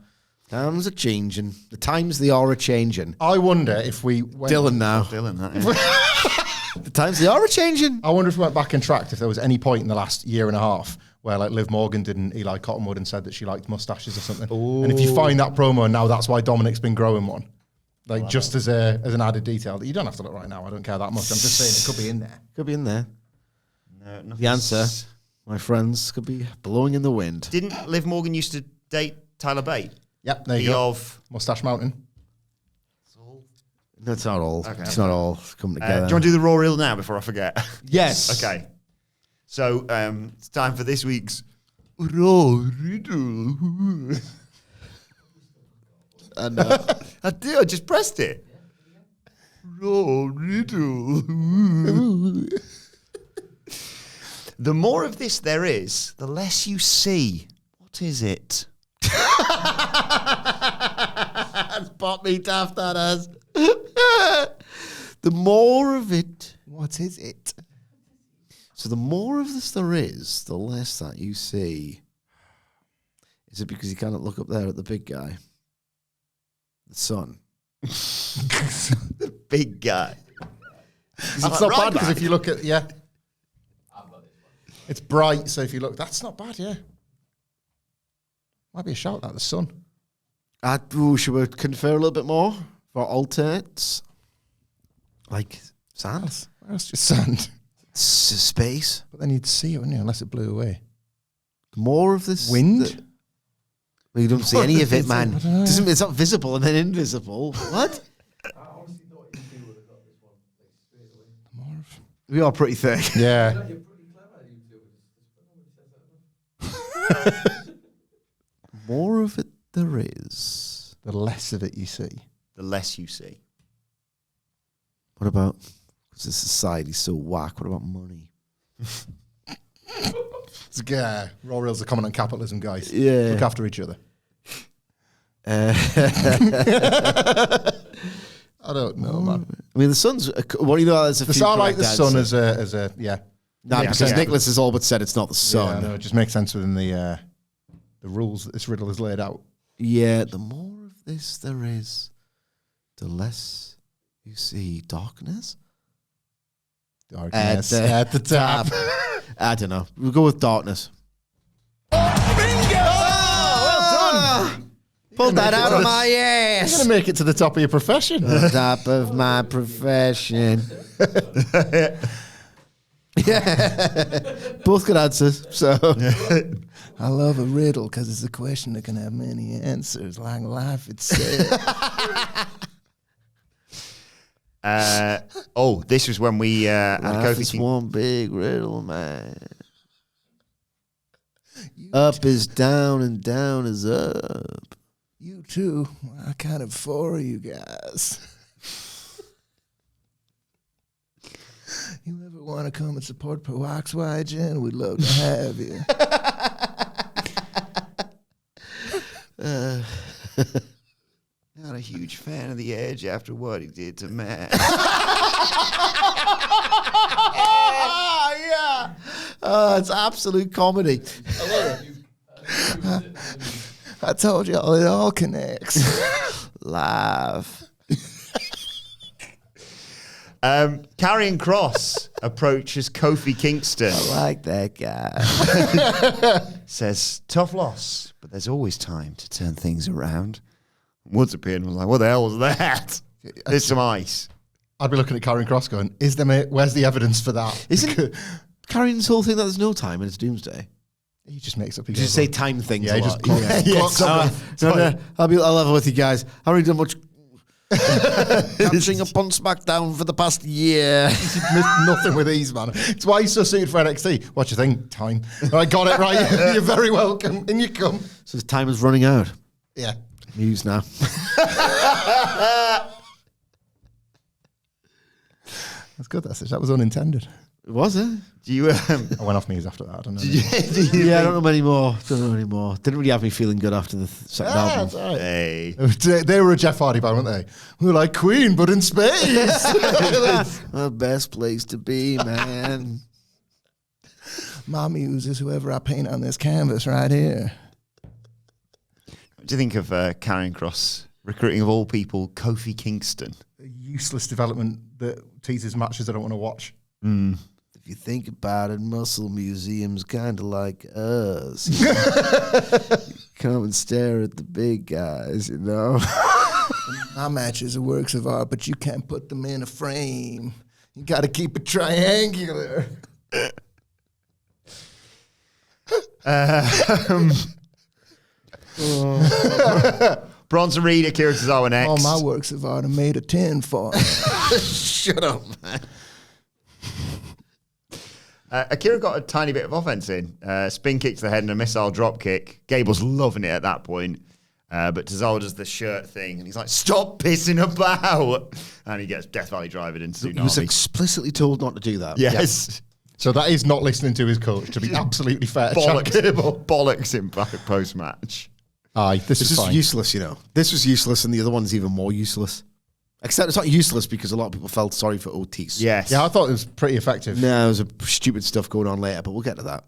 Times are changing. The times they are changing. I wonder if we went... Dylan now. Dylan, that, yeah. The times they are changing. I wonder if we went back and tracked if there was any point in the last year and a half where like Liv Morgan did an Eli Cottonwood and said that she liked mustaches or something. Ooh. And if you find that promo and now that's why Dominic's been growing one, like just as an added detail. You don't have to look right now. I don't care that much. I'm just saying it could be in there. Could be in there. No, The answer, my friends, could be blowing in the wind. Didn't Liv Morgan used to date Tyler Bate? Yep, there you go. Of Mustache Mountain. That's not all. Okay. It's not all coming do together. you want to do the Raw Reel now before I forget? Yes. Okay. So it's time for this week's Raw Riddle. And I do. I just pressed it. Raw Riddle. The more of this there is, the less you see. What is it? spot me daft that as. The more of it. What is it? So the more of this there is, the less that you see. Is it because you cannot look up there at the big guy? The sun. The big guy. That's not bad because if you look at, it's bright. So if you look, that's not bad, yeah. Might be a shout at the sun. Should we confer a little bit more? For alternates, like sand, That's just sand. space. But then you'd see it, wouldn't you? Unless it blew away. More of this Wind? Well, you don't see any of it, man. It's not visible and then invisible. What? I honestly thought you two would have got this one like straight away. More of... We are pretty thick. Yeah. You're pretty clever, you two. Nobody says that enough. More of it there is. The less of it you see. The less you see. What about, because this society's so whack, what about money? Yeah, Raw Reels are comment on capitalism, guys. Yeah. Look after each other. I don't know, man. mean, the Sun's, what do you know, there's a It's few not like the correct sun answers. as a yeah. No, Makes because sense. Nicholas has all but said it's not the sun. Yeah, no, it just makes sense within the rules that this riddle is laid out. Yeah, the more of this there is, the less you see darkness. Darkness at the top. I don't know. We'll go with darkness. Well done. Pulled that out of my You're ass. going to make it to the top of your profession. The top of my profession. Yeah. Both good answers. So I love a riddle because it's a question that can have many answers, like life itself. This was when we had life Kofi is King. one big riddle, man. Up is down and down is up. You too. I kind of for you guys. You ever want to come and support PWXYGen? We'd love to have you. Not a huge fan of the Edge after what he did to Matt. Yeah. Oh, it's absolute comedy. I told y'all it all connects. Laugh. Karrion Kross approaches Kofi Kingston. I like that guy. Says, tough loss, but there's always time to turn things around. Woods appeared and was like, what the hell was that? There's some ice. I'd be looking at Karrion Kross going, where's the evidence for that? Isn't Karrion's whole thing that there's no time and it's doomsday? He just makes up. You just say time things Yeah, a he lot. just clocks up. I'll level with you guys. I haven't really done much catching up on SmackDown for the past year. He's missed nothing with these, man. It's why he's so suited for NXT. What do you think? Time. I got it right. You're very welcome. In you come. So his time is running out. Yeah. News now. That's good. That was unintended. Was it? Do you? I went off muse after that. I don't know. Yeah, I don't know anymore. Didn't really have me feeling good after the second album. That's all right. Hey. They were a Jeff Hardy band, weren't they? We were like Queen, but in space. The best place to be, man. My muse is whoever I paint on this canvas right here. What do you think of Karrion Kross recruiting, of all people, Kofi Kingston? A useless development that teases matches I don't want to watch. If you think about it, Muscle Museum's kind of like us. Come and stare at the big guys, you know. My matches are works of art, but you can't put them in a frame. You got to keep it triangular. Bronson Reed, Akira Tozawa next. All my works of art are made of tin foil. Shut up, man. Akira got a tiny bit of offense in. Spin kick to the head and a missile drop kick. Gable's loving it at that point. But Tozawa does the shirt thing and he's like, stop pissing about. And he gets Death Valley driven into He was Tsunami. explicitly told not to do that. Yes. So that is not listening to his coach, to be absolutely fair. Chad Gable. Bollocks him back at post-match. Aye, this This is is fine. useless, you know. This was useless and the other one's even more useless. Except it's not useless because a lot of people felt sorry for Otis. Yes. Yeah, I thought it was pretty effective. No, there's a stupid stuff going on later, but we'll get to that.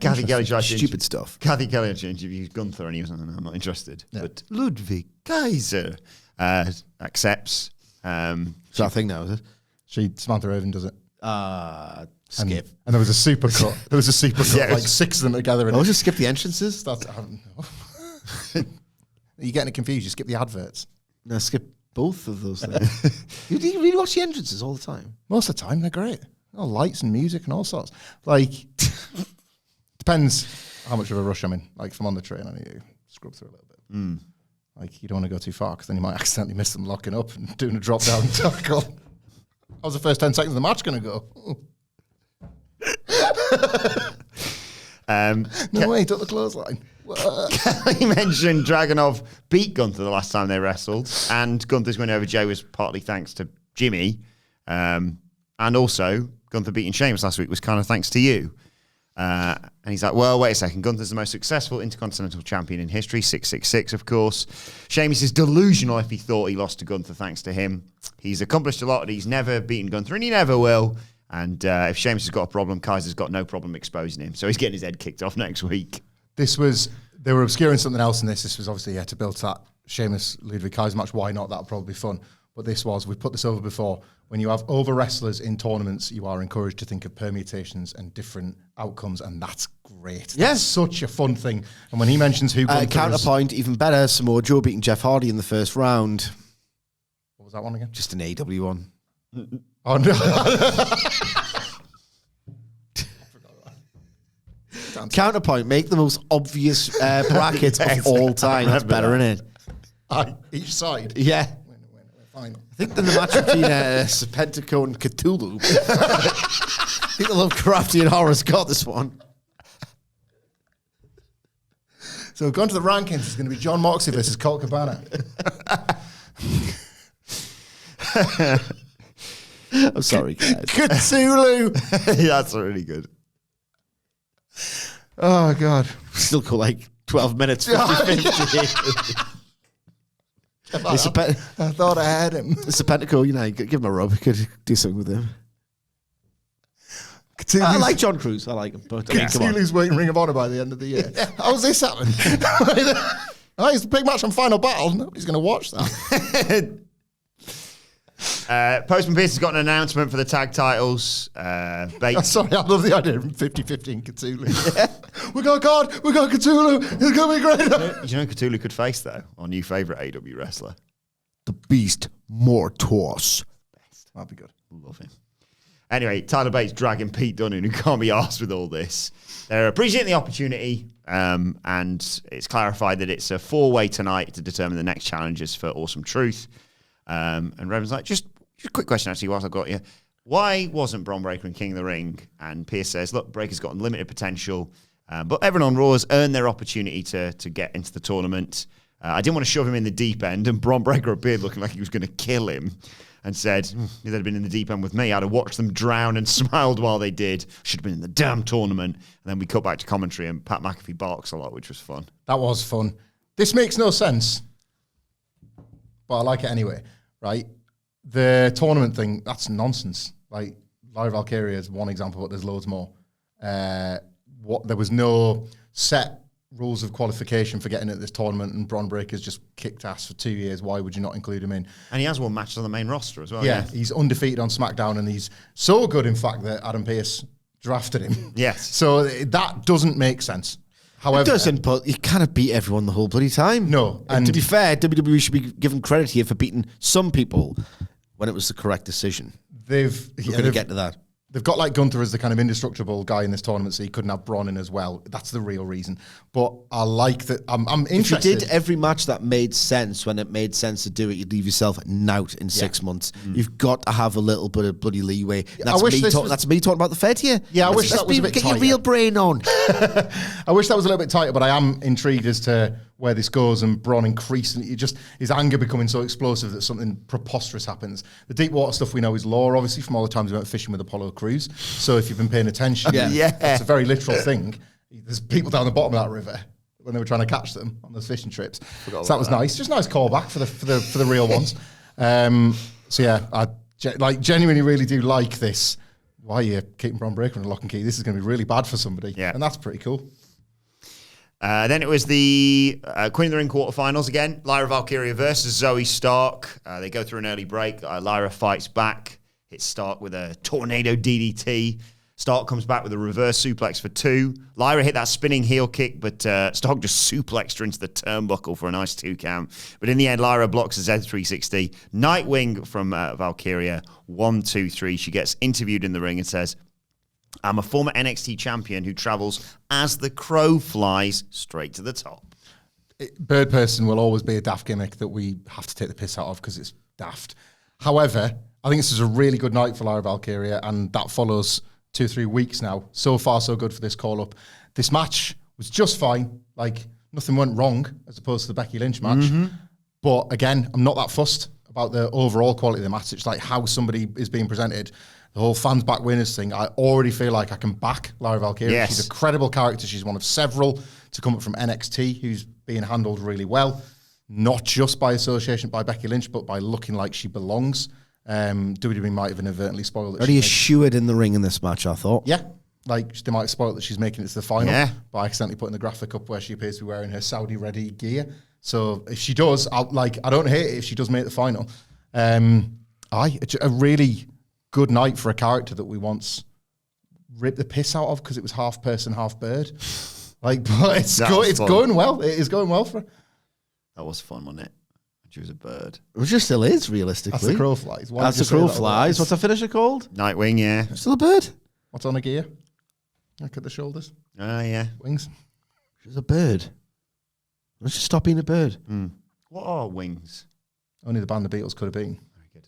Kathy Kelly tried to Stupid stuff. Kathy Kelly tried to interview Gunther and he was like, no, I'm not interested. Yeah. But Ludwig Kaiser accepts. Is that a thing now, is it? Samantha Irvin does it. Skip. And there was a super cut. There was a super cut, Yeah, like six of them together. And Oh, just skip the entrances? I don't know. You're getting it confused. You skip the adverts. No, skip both of those things. You really watch the entrances all the time? Most of the time, they're great. All lights and music and all sorts. Like, depends how much of a rush I'm in. Like, if I'm on the train, I need to scrub through a little bit. Like, you don't want to go too far because then you might accidentally miss them locking up and doing a drop-down tackle. How's the first 10 seconds of the match going to go? No way, he took the clothesline. He mentioned Dragunov beat Gunther the last time they wrestled, and Gunther's win over Jey was partly thanks to Jimmy, and also Gunther beating Sheamus last week was kind of thanks to you. And he's like, well, wait a second, Gunther's the most successful Intercontinental Champion in history, 666, of course. Sheamus is delusional if he thought he lost to Gunther thanks to him. He's accomplished a lot, and he's never beaten Gunther, and he never will. And if Sheamus has got a problem, Kaiser's got no problem exposing him. So he's getting his head kicked off next week. They were obscuring something else in this. This was obviously, to build that Sheamus Ludwig Kaiser match. Why not? That'll probably be fun. But we've put this over before. When you have over wrestlers in tournaments, you are encouraged to think of permutations and different outcomes, and that's great. Yeah. That's such a fun thing. And when he mentions who Gunther Counterpoint, even better, Samoa Joe beating Jeff Hardy in the first round. What was that one again? Just an AW one. Oh, no. Counterpoint, make the most obvious bracket of all time. That's better, isn't it? Each side. Yeah. Fine. I think then the match between Serpentico and Cthulhu. I think the Lovecraftian horror's got this one. So we've gone to the rankings. It's going to be John Moxley versus Colt Cabana. I'm sorry, guys. Cthulhu. That's really good. Oh, God. Still go like 12 minutes, 50-50. I thought I had him. Serpentico, give him a rub. Could do something with him. I like John Cruz. I like him. But come on. Cthulhu's waiting Ring of Honor by the end of the year. How's this happening? It's the big match on Final Battle. Nobody's going to watch that. Postman Pierce has got an announcement for the tag titles. Sorry, I love the idea of 50-50 in Cthulhu. Yeah. We got God, we got Cthulhu. It's going to be great. You know Cthulhu could face, though, our new favourite AW wrestler? The Beast Mortos. That'd be good. Love him. Anyway, Tyler Bates dragging Pete Dunne, who can't be arsed with all this. They're appreciating the opportunity, and it's clarified that it's a 4-way tonight to determine the next challenges for Awesome Truth. And Revan's like, just a quick question, actually, whilst I've got you. Why wasn't Bron Breakker in King of the Ring? And Pierce says, look, Breaker's got unlimited potential, but everyone on Raw has earned their opportunity to get into the tournament. I didn't want to shove him in the deep end, and Bron Breakker appeared looking like he was going to kill him and said, if they'd been in the deep end with me, I'd have watched them drown and smiled while they did. Should have been in the damn tournament. And then we cut back to commentary, and Pat McAfee barks a lot, which was fun. That was fun. This makes no sense, but I like it anyway, right? The tournament thing, that's nonsense. Like, Lyra Valkyria is one example, but there's loads more. There was no set rules of qualification for getting into this tournament, and Bron Breakker's just kicked ass for 2 years. Why would you not include him in? And he has won matches on the main roster as well. Yeah, he's undefeated on SmackDown, and he's so good, in fact, that Adam Pearce drafted him. Yes. So that doesn't make sense. However, It doesn't, but you kind beat everyone the whole bloody time. No. And to be fair, WWE should be given credit here for beating some people when it was the correct decision. We're going to get to that. They've got like Gunther as the kind of indestructible guy in this tournament, so he couldn't have Braun in as well. That's the real reason. But I like that. I'm interested. If you did every match that made sense when it made sense to do it, you'd leave yourself out in 6 months. You've got to have a little bit of bloody leeway. That's me talking about the Fed here. Yeah, I wish that was a bit Get tighter. your real brain on. I wish that was a little bit tighter, but I am intrigued as to where this goes, and Braun increasingly, his anger becoming so explosive that something preposterous happens. The deep water stuff we know is law, obviously, from all the times we went fishing with Apollo Crews. So if you've been paying attention, it's a very literal thing. There's people down the bottom of that river when they were trying to catch them on those fishing trips. So that was nice. Just a nice callback for the real ones. So yeah, I genuinely really do like this. Why are you keeping Bron Breakker in a lock and key? This is going to be really bad for somebody. Yeah. And that's pretty cool. Then it was the Queen of the Ring quarterfinals again. Lyra Valkyria versus Zoey Stark. They go through an early break. Lyra fights back, hits Stark with a tornado DDT. Stark comes back with a reverse suplex for 2. Lyra hit that spinning heel kick, but Stark just suplexed her into the turnbuckle for a nice 2 count. But in the end, Lyra blocks a Z360. Nightwing from Valkyria, 1, 2, 3. She gets interviewed in the ring and says, I'm a former NXT champion who travels as the crow flies straight to the top. Bird person will always be a daft gimmick that we have to take the piss out of because it's daft. However, I think this is a really good night for Lyra Valkyria, and that follows 2-3 weeks now. So far, so good for this call-up. This match was just fine. Like, nothing went wrong as opposed to the Becky Lynch match. But again, I'm not that fussed about the overall quality of the match. It's like how somebody is being presented. The whole fans back winners thing, I already feel like I can back Lyra Valkyria. Yes. She's a credible character. She's one of several to come up from NXT who's being handled really well, not just by association by Becky Lynch, but by looking like she belongs. WWE might have inadvertently spoiled it. Already assured in the ring in this match, I thought. Yeah, like they might have spoiled that she's making it to the final by accidentally putting the graphic up where she appears to be wearing her Saudi-ready gear. So if she does, I don't hate it if she does make the final. It's a really good night for a character that we once ripped the piss out of because it was half person, half bird. Like, but it's going well. It is going well for her. That was fun, wasn't it? She was a bird. It just still is, realistically. That's the crow flies. That's the crow flies. What's that finisher called? Nightwing, yeah. Still a bird. What's on a gear? Look at the shoulders. Yeah. Wings. She's a bird. Let's just stop being a bird. What are wings? Only the band the Beatles could have been. Very good.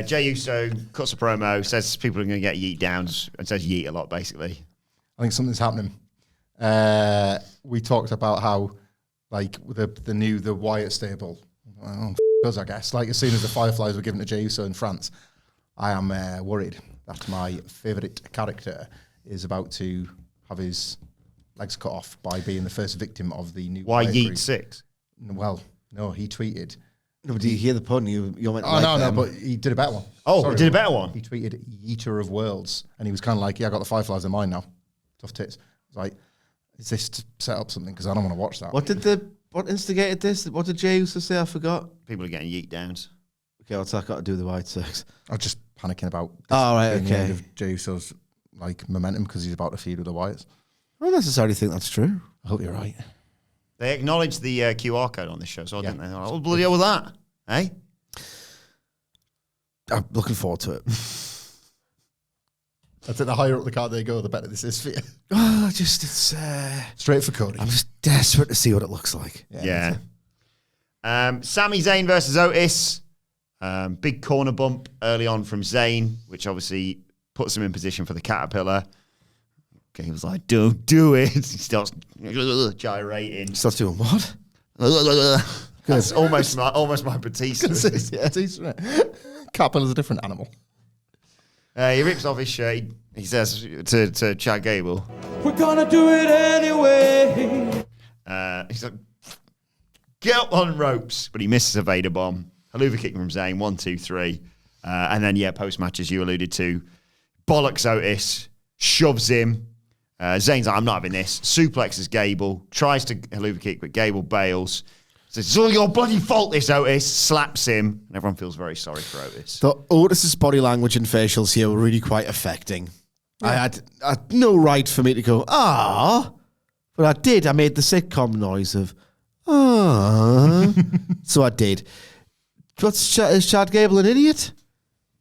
Jey Uso cuts a promo, says people are going to get yeet downs, and says yeet a lot, basically. I think something's happening. We talked about how, like, the Wyatt stable, I guess. Like, as soon as the Fireflies were given to Jey Uso in France, I am worried that my favourite character is about to have his legs cut off by being the first victim of the new. Why Wyatt yeet group. 6? Well, no, he tweeted. No, but do you hear the pun? You meant No, but he did a better one. Oh, Sorry, he did a better one? He tweeted Yeeter of Worlds, and he was kind of like, yeah, I got the Fireflies in mind now. Tough tits. I was like, is this to set up something? Because I don't want to watch that. What instigated this? What did Jey Uso say? I forgot. People are getting yeet downs. Okay, what's that got to do with the White Sox? I was just panicking about right, the okay. end of Jey Uso's like momentum because he's about to feud with the Wyatts. I don't necessarily think that's true. I hope you're right. They acknowledged the QR code on this show, so didn't they? They're like, oh, bloody hell with that, eh? I'm looking forward to it. I think the higher up the card they go, the better this is for you. It's Straight for Cody. I'm just desperate to see what it looks like. Yeah. Sami Zayn versus Otis. Big corner bump early on from Zayn, which obviously puts him in position for the Caterpillar. Okay, he was like, don't do it. He starts gyrating. Starts doing what? That's almost my Batista. Caterpillar's a different animal. He rips off his shirt. He says to Chad Gable, We're gonna do it anyway. he's like, get up on ropes. But he misses a Vader bomb. Haluva kick from Zayn, 1, 2, 3. And then, post-match, as you alluded to, bollocks Otis, shoves him. Zayn's like, I'm not having this. Suplexes Gable, tries to Haluva kick, but Gable bails. Says, it's all your bloody fault, this Otis. Slaps him. And everyone feels very sorry for Otis. So Otis's body language and facials here were really quite affecting. Yeah. I had no right for me to go, but I did. I made the sitcom noise of, So I did. Is Chad Gable an idiot?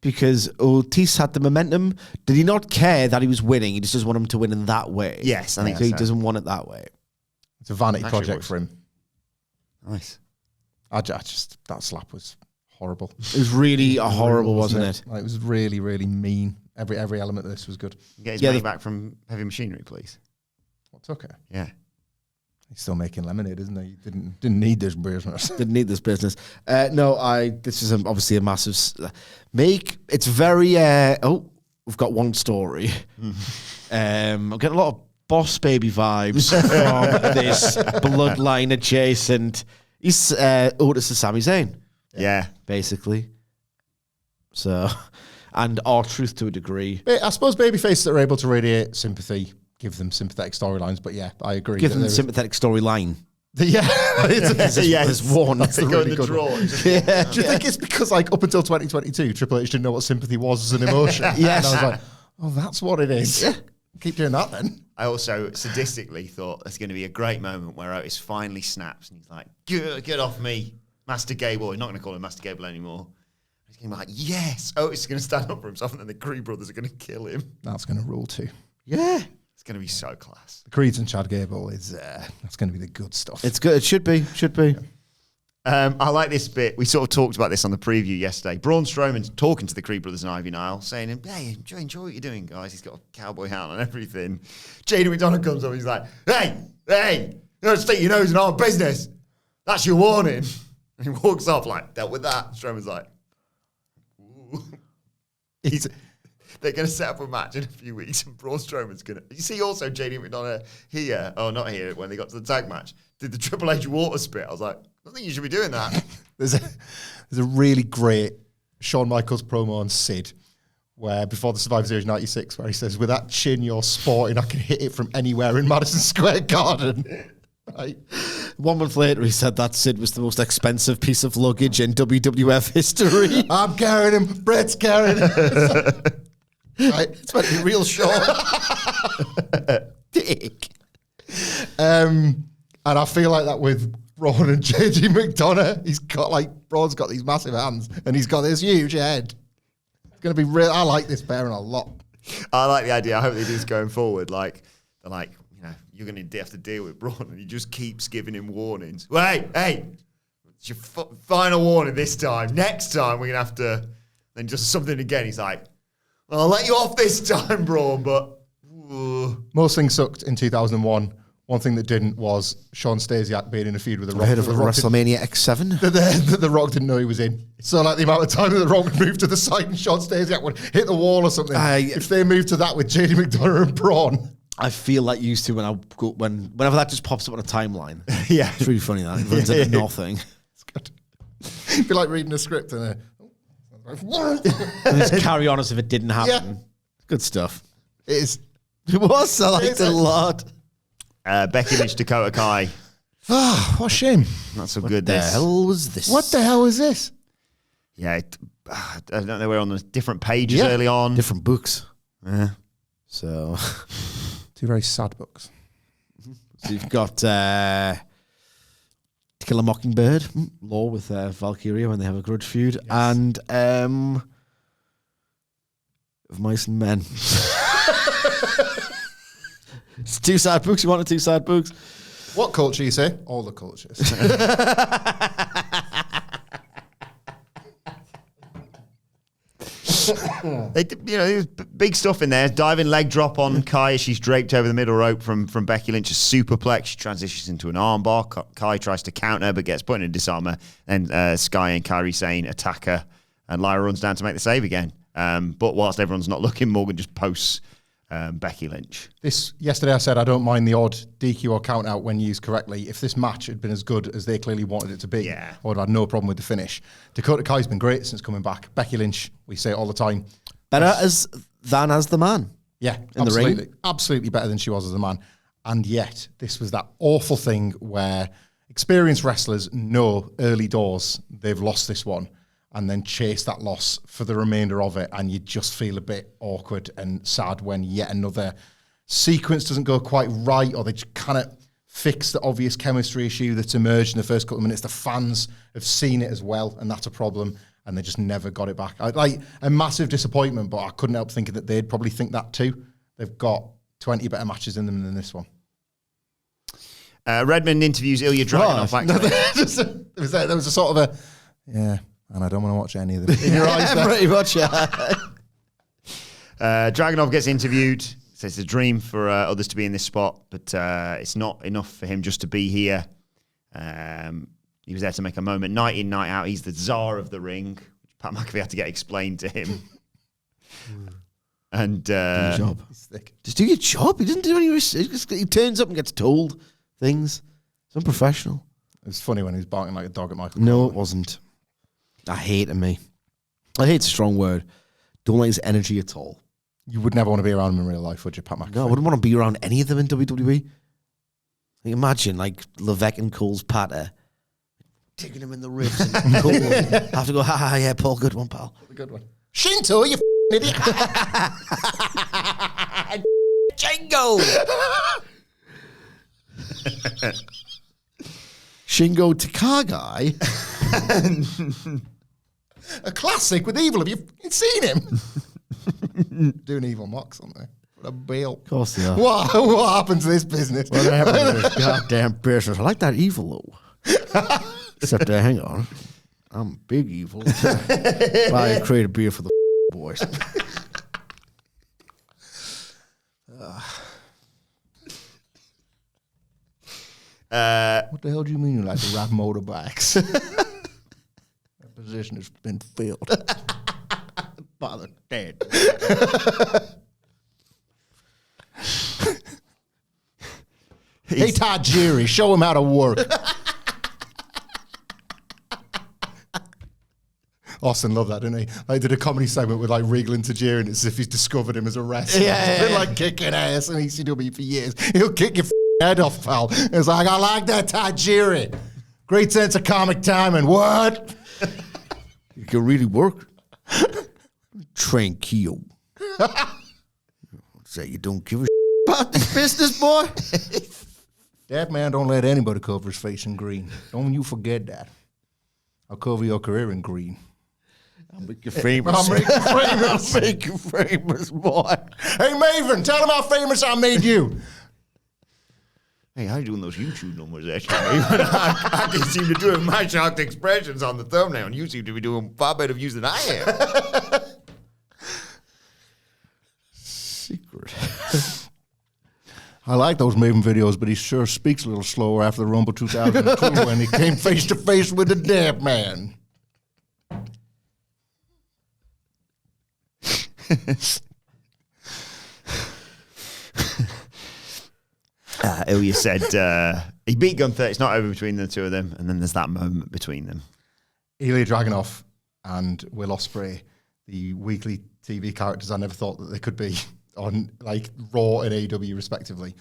Because Otis had the momentum. Did he not care that he was winning? He just doesn't want him to win in that way. Yes, I think so. He doesn't want it that way. It's a vanity project for him. Nice. I just that slap was horrible. It was really horrible, wasn't it? Like, it was really, really mean. Every element of this was good. Get his money back from Heavy Machinery, please. What's okay? Yeah. He's still making lemonade, isn't he? Didn't need this business. Didn't need this business. This is obviously a massive It's very. We've got one story. I'm getting a lot of Boss Baby vibes from this bloodline adjacent. He's Otis and Sami Zayn. Yeah. Basically. So, and R-Truth to a degree. I suppose babyfaces that are able to radiate sympathy give them sympathetic storylines, but yeah, I agree. Give them a sympathetic storyline. There's one. That's really good draw. Do you think it's because, like, up until 2022, Triple H didn't know what sympathy was as an emotion? Yes. And I was like, Oh, that's what it is. Yeah. Keep doing that then. I also sadistically thought there's going to be a great moment where Otis finally snaps and he's like, get off me, Master Gable. He's not going to call him Master Gable anymore. He's going to be like, yes. Otis is going to stand up for himself and then the Creed brothers are going to kill him. That's going to rule too. Yeah. It's going to be so class. The Creeds and Chad Gable is, that's going to be the good stuff. It's good. It should be. I like this bit. We sort of talked about this on the preview yesterday. Braun Strowman's talking to the Creed brothers and Ivy Nile, saying, hey, enjoy what you're doing, guys. He's got a cowboy hat and everything. Jaden McDonough comes up and he's like, hey, you don't stick your nose in our business. That's your warning. And he walks off like, dealt with that. Strowman's like, ooh. They're going to set up a match in a few weeks and Braun Strowman's going to... You see also JD McDonough here, not here, when they got to the tag match, did the Triple H water spit. I was like, I think you should be doing that. There's a really great Shawn Michaels promo on Sid where before the Survivor Series 96 where he says, with that chin you're sporting, I can hit it from anywhere in Madison Square Garden. Right. 1 month later, he said that Sid was the most expensive piece of luggage in WWF history. I'm carrying him. Brett's carrying him. Right. It's meant to be real short. Dick. And I feel like that with Braun and JD McDonough. Braun's got these massive hands and he's got this huge head. It's going to be real. I like this pairing a lot. I like the idea. I hope they do this going forward. Like, they're like, you're going to have to deal with Braun, and he just keeps giving him warnings. Well, hey, it's your final warning this time. Next time, we're going to have to... Then just something again. He's like, well, I'll let you off this time, Braun, but... Most things sucked in 2001. One thing that didn't was Sean Stasiak being in a feud with The Rock. Ahead of WrestleMania X7? The Rock didn't know he was in. So, the amount of time that The Rock would move to the side and Sean Stasiak would hit the wall or something. If they moved to that with JD McDonough and Braun... I feel like used to whenever that just pops up on a timeline. Yeah. It's really funny that. It runs into nothing. It's good. It'd be like reading a script and just carry on as if it didn't happen. Yeah. Good stuff. It is. It was. I liked it a lot. Becky Lynch, Dakota Kai. What a shame. Not so good, The this. hell was this? What the hell was this? Yeah, I don't know. We're on the different pages early on. Different books. Yeah. So... Two very sad books. So you've got To Kill a Mockingbird, Law with Valkyria when they have a grudge feud, and Of Mice and Men. It's two sad books. You wanted two sad books? What culture, you say? All the cultures. There's big stuff in there. Diving leg drop on Kai as she's draped over the middle rope from Becky Lynch. A superplex. She transitions into an armbar. Kai tries to counter but gets put in a disarmer. Then Sky and Kairi Sane attack her. And Lyra runs down to make the save again. But whilst everyone's not looking, Morgan just posts Becky Lynch. Yesterday I said I don't mind the odd DQ or count out when used correctly. If this match had been as good as they clearly wanted it to be, I would have had no problem with the finish. Dakota Kai's been great since coming back. Becky Lynch, we say it all the time. Better than as the man. Yeah, in the ring. Absolutely better than she was as a man. And yet, this was that awful thing where experienced wrestlers know early doors they've lost this one and then chase that loss for the remainder of it, and you just feel a bit awkward and sad when yet another sequence doesn't go quite right, or they just kind of fix the obvious chemistry issue that's emerged in the first couple of minutes. The fans have seen it as well, and that's a problem, and they just never got it back. Like a massive disappointment, but I couldn't help thinking that they'd probably think that too. They've got 20 better matches in them than this one. Redmond interviews Ilja Dragunov. There was a sort of a, and I don't want to watch any of them. In your eyes, pretty much, yeah. Dragunov gets interviewed. Says it's a dream for others to be in this spot, but it's not enough for him just to be here. He was there to make a moment, night in, night out. He's the czar of the ring, which Pat McAfee had to get explained to him. And do your job. Just do your job. He doesn't do any research. He turns up and gets told things. It's unprofessional. It was funny when he was barking like a dog at Michael. No, it wasn't. I hate him, me. I hate's a strong word. Don't like his energy at all. You would never want to be around him in real life, would you, Pat McAfee? No, I wouldn't want to be around any of them in WWE. Like, imagine, like, Levesque and Cole's patter, taking him in the ribs and Cole have to go, yeah, Paul, good one, pal. Good one. Shinto, you idiot. Shingo. Shingo Takagi. A classic with Evil. Have you seen him? Doing Evil mocks on there. What a bail. Of course they are. What happened to this business? What happened to this goddamn business? I like that Evil, though. Except, hang on. I'm big Evil. I create a beer for the boys. What the hell do you mean you like to ride motorbikes? That position has been filled. Father dead. Hey, Tajiri, show him how to work. Austin loved that, didn't he? They did a comedy segment with like Regal and Tajiri, and it's as if he's discovered him as a wrestler. He's been like kicking ass in ECW for years. He'll kick your head off, pal. It's like, I like that Tajiri. Great sense of comic timing. What? You can really work. Tranquilo. Say you don't give a about this business, boy. That man don't let anybody cover his face in green. Don't you forget that. I'll cover your career in green. I'll make you famous. I'll make you famous. I'll make you famous, boy. Hey, Maven, tell him how famous I made you. Hey, how you doing those YouTube numbers, actually? I can seem to do my shocked expressions on the thumbnail, and you seem to be doing far better views than I am. Secret. I like those Maven videos, but he sure speaks a little slower after the Rumble 2002 when he came face to face with the dead man. Ilja said he beat Gunther. It's not over between the two of them, and then there's that moment between them. Ilja Dragunov and Will Ospreay, the weekly TV characters I never thought that they could be on like Raw and AEW respectively.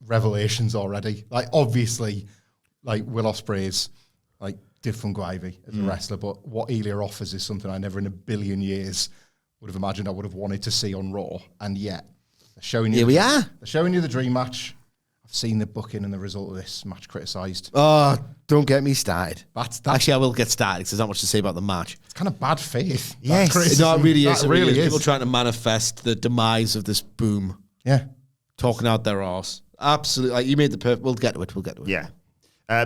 Revelations already. Like obviously, like Will Ospreay's like different gravy as a wrestler, but what Ilja offers is something I never in a billion years would have imagined I would have wanted to see on Raw, and yet they're showing you. Here we are. They're showing you the dream match. I've seen the booking and the result of this match criticised. Oh, don't get me started. That's Actually, I will get started because there's not much to say about the match. it's kind of bad faith. Yes. That criticism. No, it really is. That It really really is. is. People trying to manifest the demise of this boom, Yeah. talking out their arse. Absolutely. Like, you made the perfect. We'll get to it. We'll get to it. Yeah.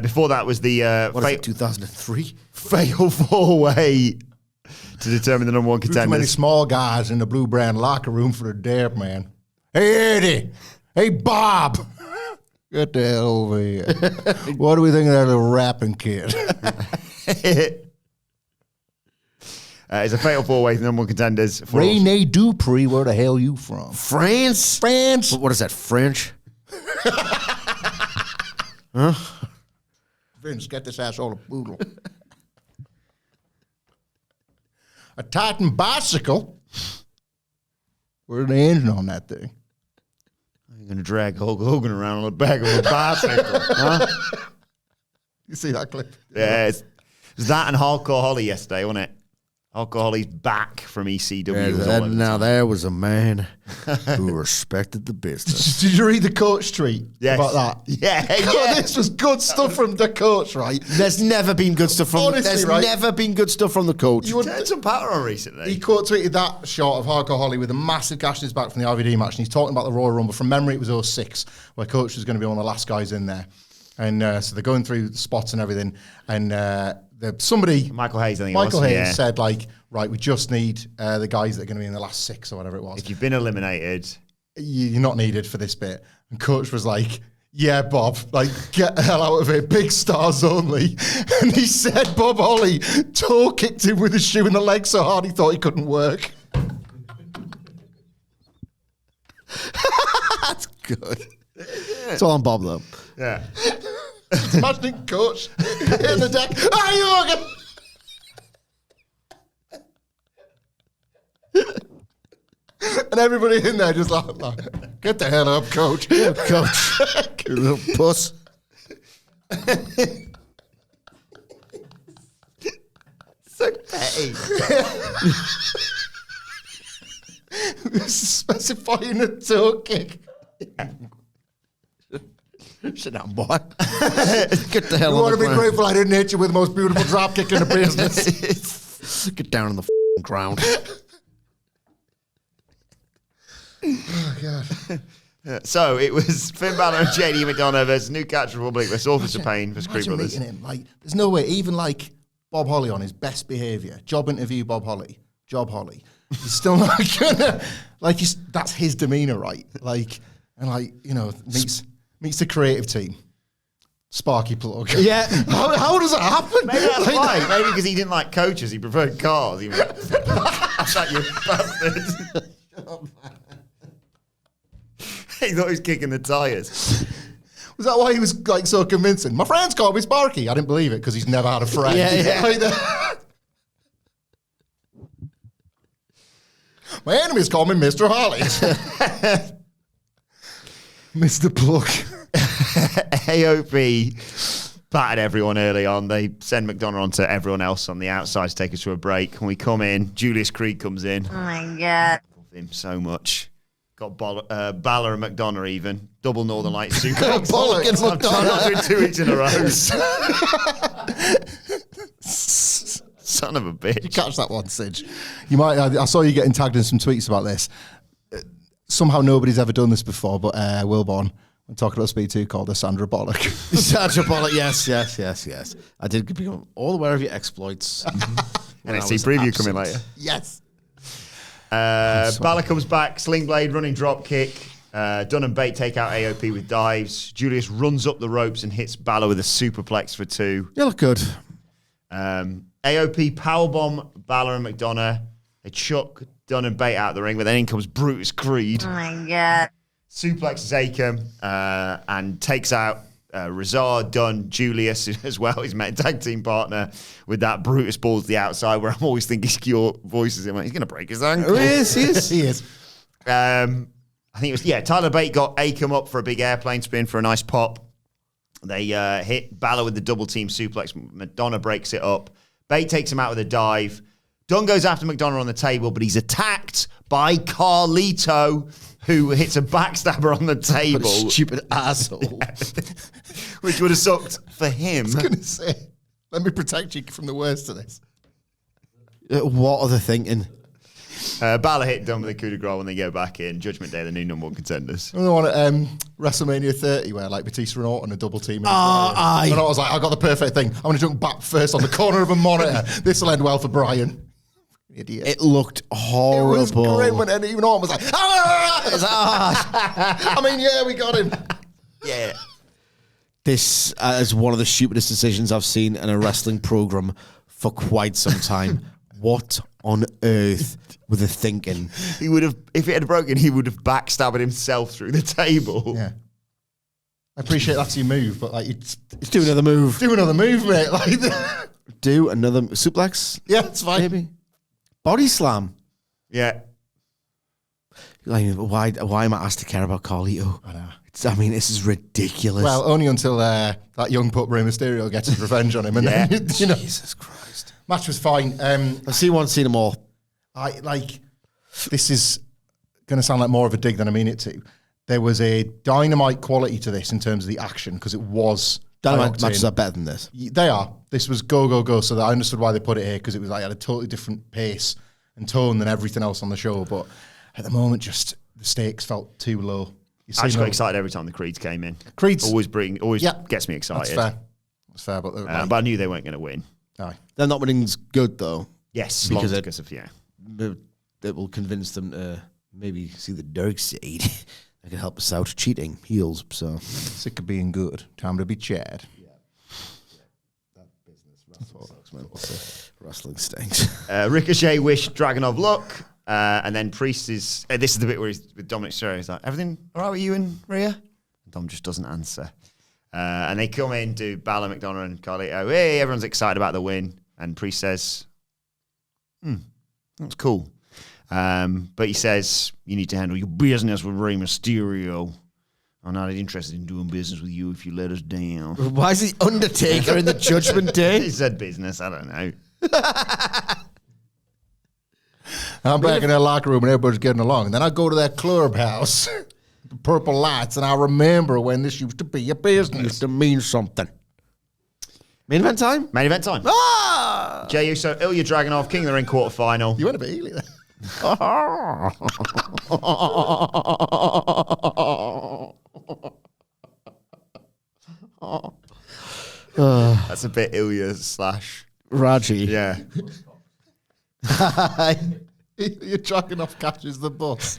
Before that was the What is it, 2003? fatal four-way to determine the number one Too many contenders. small guys in the blue brand locker room for the dead man. Hey, Eddie. Hey, Bob. Get the hell over here. What do we think of that little rapping kid? It's a fatal four-way to the number one contenders. For Rene Dupree, where the hell you from? France? France. What is that, French? Vince, get this asshole a poodle. A Titan bicycle. Where's the engine on that thing? You're going to drag Hulk Hogan around on the back of a bicycle, huh? You see that clip? Yeah, it's that and Hardcore Holly yesterday, wasn't it? Hardcore Holly's back from ECW. It was all over the Now, time. there was a man who respected the business. Did you read the coach tweet Yes. about that? Yeah, God, yeah. this was good stuff from the coach, right? There's never been good stuff from Honestly, there's right? never been good stuff from the coach. You would- Turned some power on He recently. quote tweeted that shot of Hardcore Holly with a massive gash in his back from the RVD match, and he's talking about the Royal Rumble. From memory, it was 06, where Coach was going to be one of the last guys in there. And so they're going through the spots and everything, and somebody... Michael Hayes, I think Michael it was. Hayes yeah. said, like, right, we just need the guys that are going to be in the last 6 or whatever it was. If you've been eliminated, You're not needed for this bit. And Coach was like, yeah, Bob, like, get the hell out of it. Big stars only. And he said Bob Holly toe kicked him with his shoe in the leg so hard he thought he couldn't work. That's good. It's all on Bob, though. yeah. Imagining Coach in the deck. Are you looking? And everybody in there just like, get the hell up, Coach. Coach. You little puss. So petty. Specifying a toe kick. Sit down, boy. Get the hell You on want the to be ground. grateful I didn't hit you with the most beautiful drop kick in the business. Get down on the ground. Oh, God. So it was Finn Balor and JD McDonough versus New Catch Republic versus Authors of Pain versus Creed Imagine Brothers. meeting him. Like, there's no way, even like Bob Holly on his best behaviour, job interview Bob Holly, Job Holly, he's still not gonna, like, that's his demeanour, right? Like, and like, you know, meets the creative team. Sparky plug. Yeah. How does that happen? Maybe that's Like, why. Maybe because he didn't like coaches, he preferred cars. He went, "That's that, you bastard." He thought he was kicking the tyres. Was that why he was like so convincing? My friends call me Sparky. I didn't believe it because he's never had a friend. Yeah. Like my enemies call me Mr. Holly. Mr. Plug. AOP battered everyone early on. They send McDonough on to everyone else on the outside to take us to a break. When we come in, Julius Creed comes in. Oh my God. Love him so much. Got Balor and McDonough even. Double Northern Lights suplex. Bollock and I'm trying not to do 2 weeks in a row. Son of a bitch. Catch that one, Sidge. You might. I saw you getting tagged in some tweets about this. Somehow nobody's ever done this before, but Wilborn, when talking about Speed 2, called her Sandra Bollock. Sandra Bullock, yes. I did become all aware of your exploits. NXT preview coming later. Yes. Balor comes back, Sling Blade, running drop kick. Dunn and Bate take out AOP with dives. Julius runs up the ropes and hits Balor with a superplex for 2. You look good. AOP powerbomb Balor and McDonough. They chuck Dunn and Bate out the ring, but then in comes Brutus Creed. Oh my God. Suplexes Akam and takes out Rizard, Dunn, Julius as well, his tag team partner, with that Brutus balls to the outside, where I'm always thinking your voices in. He's going to break his ankle. Oh, he is. He is. I think it was, Tyler Bate got Akam up for a big airplane spin for a nice pop. They hit Balor with the double team suplex. Madonna breaks it up. Bate takes him out with a dive. Dunn goes after McDonough on the table, but he's attacked by Carlito, who hits a backstabber on the table. What a stupid asshole. Which would have sucked for him. I was going to say, let me protect you from the worst of this. What are they thinking? Balor hit Dunn with a coup de grace when they go back in. Judgment Day, the new number 1 contenders. I want at WrestleMania 30 where like Batista and Orton are double teaming. aye. And I was like, I got the perfect thing. I'm going to jump back first on the corner of a monitor. This will end well for Brian. Idiot. It looked horrible. It was great when even Orton was like, I mean, yeah, we got him. Yeah. This is one of the stupidest decisions I've seen in a wrestling program for quite some time. What on earth were they thinking? He would have, if it had broken, he would have backstabbed himself through the table. Yeah. I appreciate that's your move, but like, it's Do another move. do another move, mate. Like, Do another suplex. yeah, it's fine. Maybe. Body slam. Yeah. Like, why am I asked to care about Carlito? I know. I mean, this is ridiculous. Well, only until that young pup Rey Mysterio gets his revenge on him, and Yeah. then you know, Jesus Christ. match was fine. I've seen them all. I like. This is going to sound like more of a dig than I mean it to. There was a dynamite quality to this in terms of the action because it was Dynamite high matches octane. are better than this. They are. This was go, go, go. So that I understood why they put it here because it was like at a totally different pace and tone than everything else on the show. But at the moment, just the stakes felt too low. You I just see got excited every time the Creeds came in. Creeds always Yeah. gets me That's excited. fair. That's fair. But, But I knew they weren't going to win. aye. They're not winning's good, though. Yes, Because because of It will convince them to maybe see the dark side. That can help us out. Cheating heals, so. Sick of being good. Time to be Chad. Wrestling stinks. Ricochet wished Dragunov luck, and then Priest is. This is the bit where he's with Dominic Mysterio. He's like, "Everything all right with you and Rhea?" Dom just doesn't answer. And they come in to Balor, McDonough, and Carlito. Hey, everyone's excited about the win, and Priest says, "That's cool." But he says, "You need to handle your business with Rey Mysterio. I'm not interested in doing business with you if you let us down." Why is the Undertaker in the Judgment Day? He said business. I don't know. I'm back in their locker room and everybody's getting along. And then I go to their clubhouse. purple lights, and I remember when this used to be a business. Used to mean something. Main event time? Main event time. Ah! Jey Uso, Ilja Dragunov, King of the Ring quarterfinal. You went a bit early there. That's a bit Ilja slash. Raji. Yeah. You're dragging off catches the bus.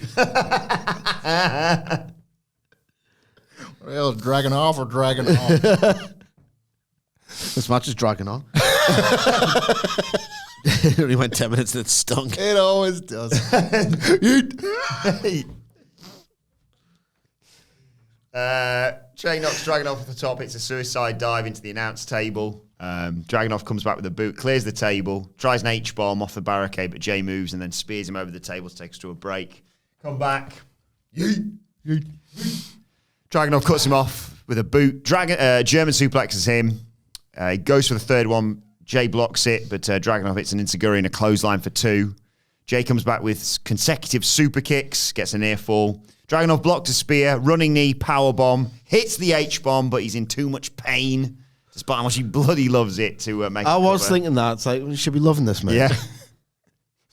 Well, dragging off or dragging off? This match is dragging on. It only went 10 minutes and it stunk. It always does. Jey knocks Dragunov off the top. It's a suicide dive into the announce table. Dragunov comes back with a boot, clears the table, tries an H-bomb off the barricade, but Jey moves and then spears him over the table to take us to a break. Come back. Dragunov cuts him off with a boot. German suplexes him. He goes for the third one. Jey blocks it, but Dragunov hits an enziguri and a clothesline for 2. Jey comes back with consecutive super kicks, gets a near fall. Dragunov blocked a spear, running knee, powerbomb, hits the H-bomb, but he's in too much pain, despite how much he bloody loves it to make I it was cover. thinking that. It's like, we should be loving this, man. Yeah.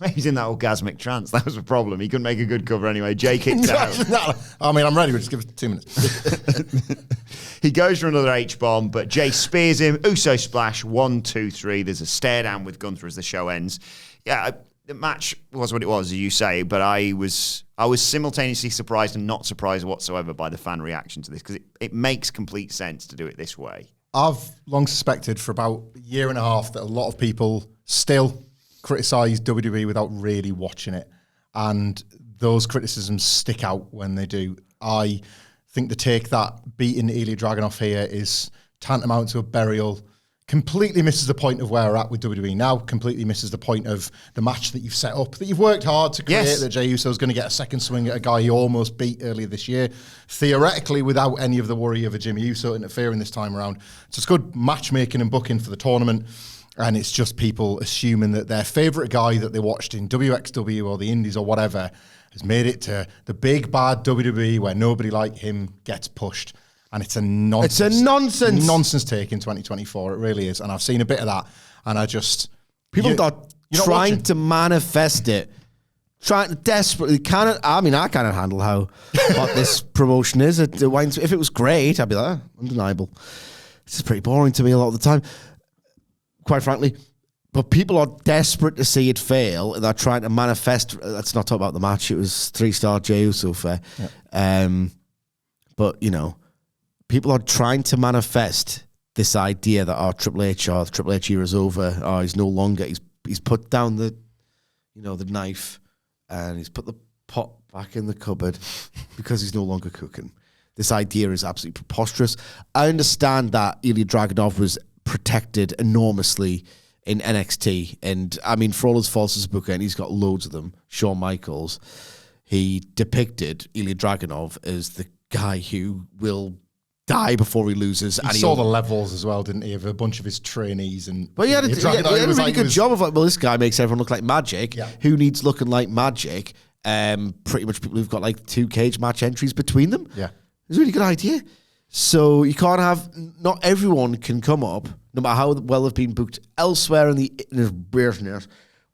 Maybe he's in that orgasmic trance. That was the problem. He couldn't make a good cover anyway. Jey kicks out. No, I mean, I'm ready. We'll just give it 2 minutes. He goes for another H-bomb, but Jey spears him. Uso splash, 1, 2, 3. There's a stare down with Gunther as the show ends. Yeah, the match was what it was, as you say, but I was simultaneously surprised and not surprised whatsoever by the fan reaction to this, because it makes complete sense to do it this way. I've long suspected for about a year and a half that a lot of people still criticise WWE without really watching it. And those criticisms stick out when they do. I think the take that beating Ilja Dragunov here is tantamount to a burial. Completely misses the point of where we're at with WWE now. Completely misses the point of the match that you've set up, that you've worked hard to create, Yes. that Jey Uso is going to get a second swing at a guy he almost beat earlier this year, theoretically without any of the worry of a Jimmy Uso interfering this time around. So it's good matchmaking and booking for the tournament, and it's just people assuming that their favourite guy that they watched in WXW or the Indies or whatever has made it to the big bad WWE where nobody like him gets pushed. And it's a nonsense. It's a nonsense. Nonsense take in 2024. It really is. And I've seen a bit of that. And I just... People are you're not trying watching. to manifest it. Trying to desperately... I can't handle how hot this promotion is. If it was great, I'd be like, undeniable. This is pretty boring to me a lot of the time, quite frankly. But people are desperate to see it fail, and they're trying to manifest... Let's not talk about the match. It was 3-star Jey Uso fair. Yeah. But, you know... People are trying to manifest this idea that Triple H era is over. He's no longer. He's put down the knife, and he's put the pot back in the cupboard because he's no longer cooking. This idea is absolutely preposterous. I understand that Ilja Dragunov was protected enormously in NXT, and I mean, for all his faults as a booker, and he's got loads of them. Shawn Michaels, he depicted Ilja Dragunov as the guy who will die before he loses. He saw the levels as well, didn't he, of a bunch of his trainees. But he had a really good job of like, well, this guy makes everyone look like magic. Yeah. Who needs looking like magic? Pretty much people who've got like 2 cage match entries between them. Yeah. It's a really good idea. So you can't have, not everyone can come up, no matter how well they've been booked elsewhere in the business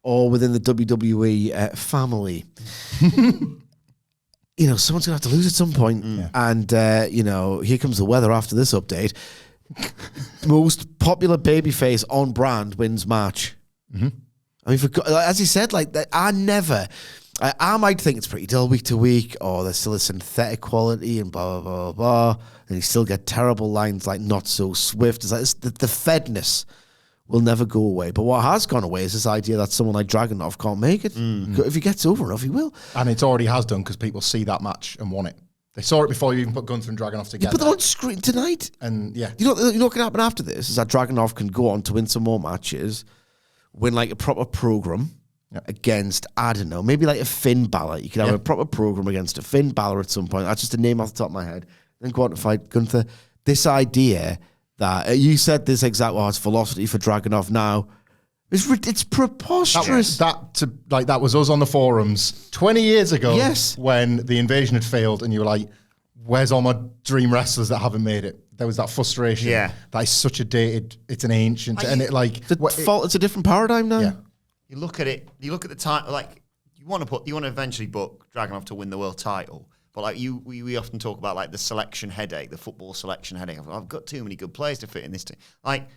or within the WWE family. Someone's going to have to lose at some point. Yeah. And, here comes the weather after this update. Most popular babyface on brand wins match. Mm-hmm. I mean, as you said, like, I might think it's pretty dull week to week, or there's still a synthetic quality and blah, blah, blah, blah. And you still get terrible lines like not so swift. It's like the fedness will never go away. But what has gone away is this idea that someone like Dragunov can't make it. Mm-hmm. If he gets over enough, he will. And it already has done because people see that match and want it. They saw it before you even put Gunther and Dragunov together. But they're on screen tonight. And yeah. You know what can happen after this is that Dragunov can go on to win some more matches, win like a proper program against, I don't know, maybe like a Finn Balor. You could have a proper program against a Finn Balor at some point. That's just a name off the top of my head. Then go on to fight Gunther. This idea that you said this exact words, velocity for Dragunov now. It's preposterous. That was us on the forums 20 years ago. Yes. When the invasion had failed, and you were like, where's all my dream wrestlers that haven't made it? There was that frustration. Yeah. That is such a dated, it's an ancient, and it like... It's a different paradigm now. Yeah. You look at it, you look at the time, like, you want to eventually book Dragunov to win the world title. But like we often talk about like the selection headache, the football selection headache. I've got too many good players to fit in this team. Like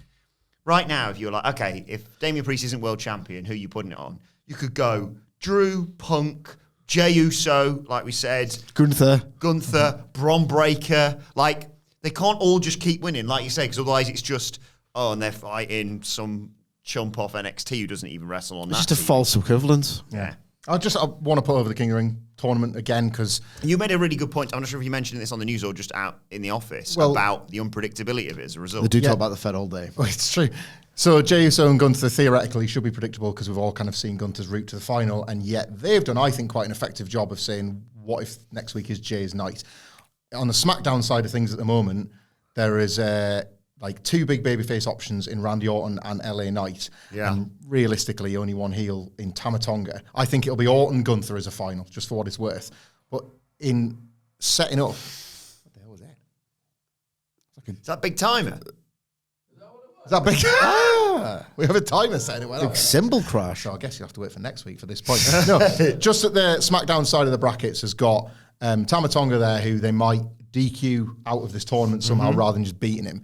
right now, if you're like, okay, if Damian Priest isn't world champion, who are you putting it on? You could go Drew, Punk, Jey Uso, like we said, Gunther, Bron Breakker. Like they can't all just keep winning, like you say, because otherwise it's just and they're fighting some chump off NXT who doesn't even wrestle on that. It's just a false equivalence. Yeah. I want to put over the King of the Ring tournament again because... You made a really good point. I'm not sure if you mentioned this on the news or just out in the office about the unpredictability of it as a result. They do talk about the Fed all day. Well, it's true. So Jey Uso and Gunther theoretically should be predictable because we've all kind of seen Gunther's route to the final, and yet they've done, I think, quite an effective job of saying, what if next week is Jay's night? On the SmackDown side of things at the moment, there is... like two big babyface options in Randy Orton and LA Knight. Yeah. And realistically, only one heel in Tama Tonga. I think it'll be Orton Gunther as a final, just for what it's worth. But in setting up, what the hell was that? Is that big timer? Is that big? We have a timer setting it well. Big symbol crash. So I guess you have to wait for next week for this point. No, just at the SmackDown side of the brackets has got Tama Tonga there, who they might DQ out of this tournament somehow rather than just beating him.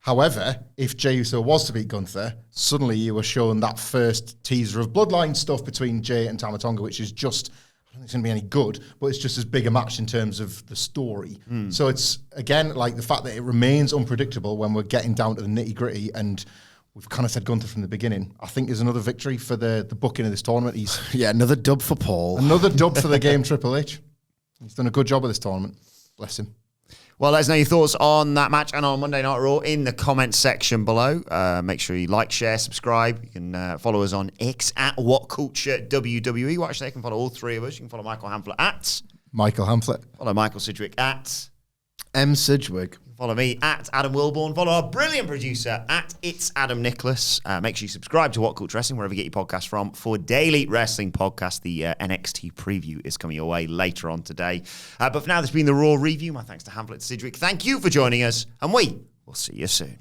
However, if Jey Uso was to beat Gunther, suddenly you were shown that first teaser of bloodline stuff between Jey and Tama Tonga, which is just, I don't think it's going to be any good, but it's just as big a match in terms of the story. So it's, again, like the fact that it remains unpredictable when we're getting down to the nitty gritty, and we've kind of said Gunther from the beginning, I think is another victory for the booking of this tournament. Another dub for Paul. Another dub for the game, Triple H. He's done a good job of this tournament. Bless him. Well, let us know your thoughts on that match and on Monday Night Raw in the comments section below. Make sure you like, share, subscribe. You can follow us on X at WhatCultureWWE. Well, actually, you can follow all three of us. You can follow Michael Hamflet at Michael Hamflet. Follow Michael Sidgwick at M. Sidgwick. Follow me at Adam Wilborn. Follow our brilliant producer at It's Adam Nicholas. Make sure you subscribe to What Culture Wrestling, wherever you get your podcast from, for daily wrestling podcast. The NXT preview is coming your way later on today. But for now, this has been the Raw review. My thanks to Hamflet, Sidgwick. Thank you for joining us, and we will see you soon.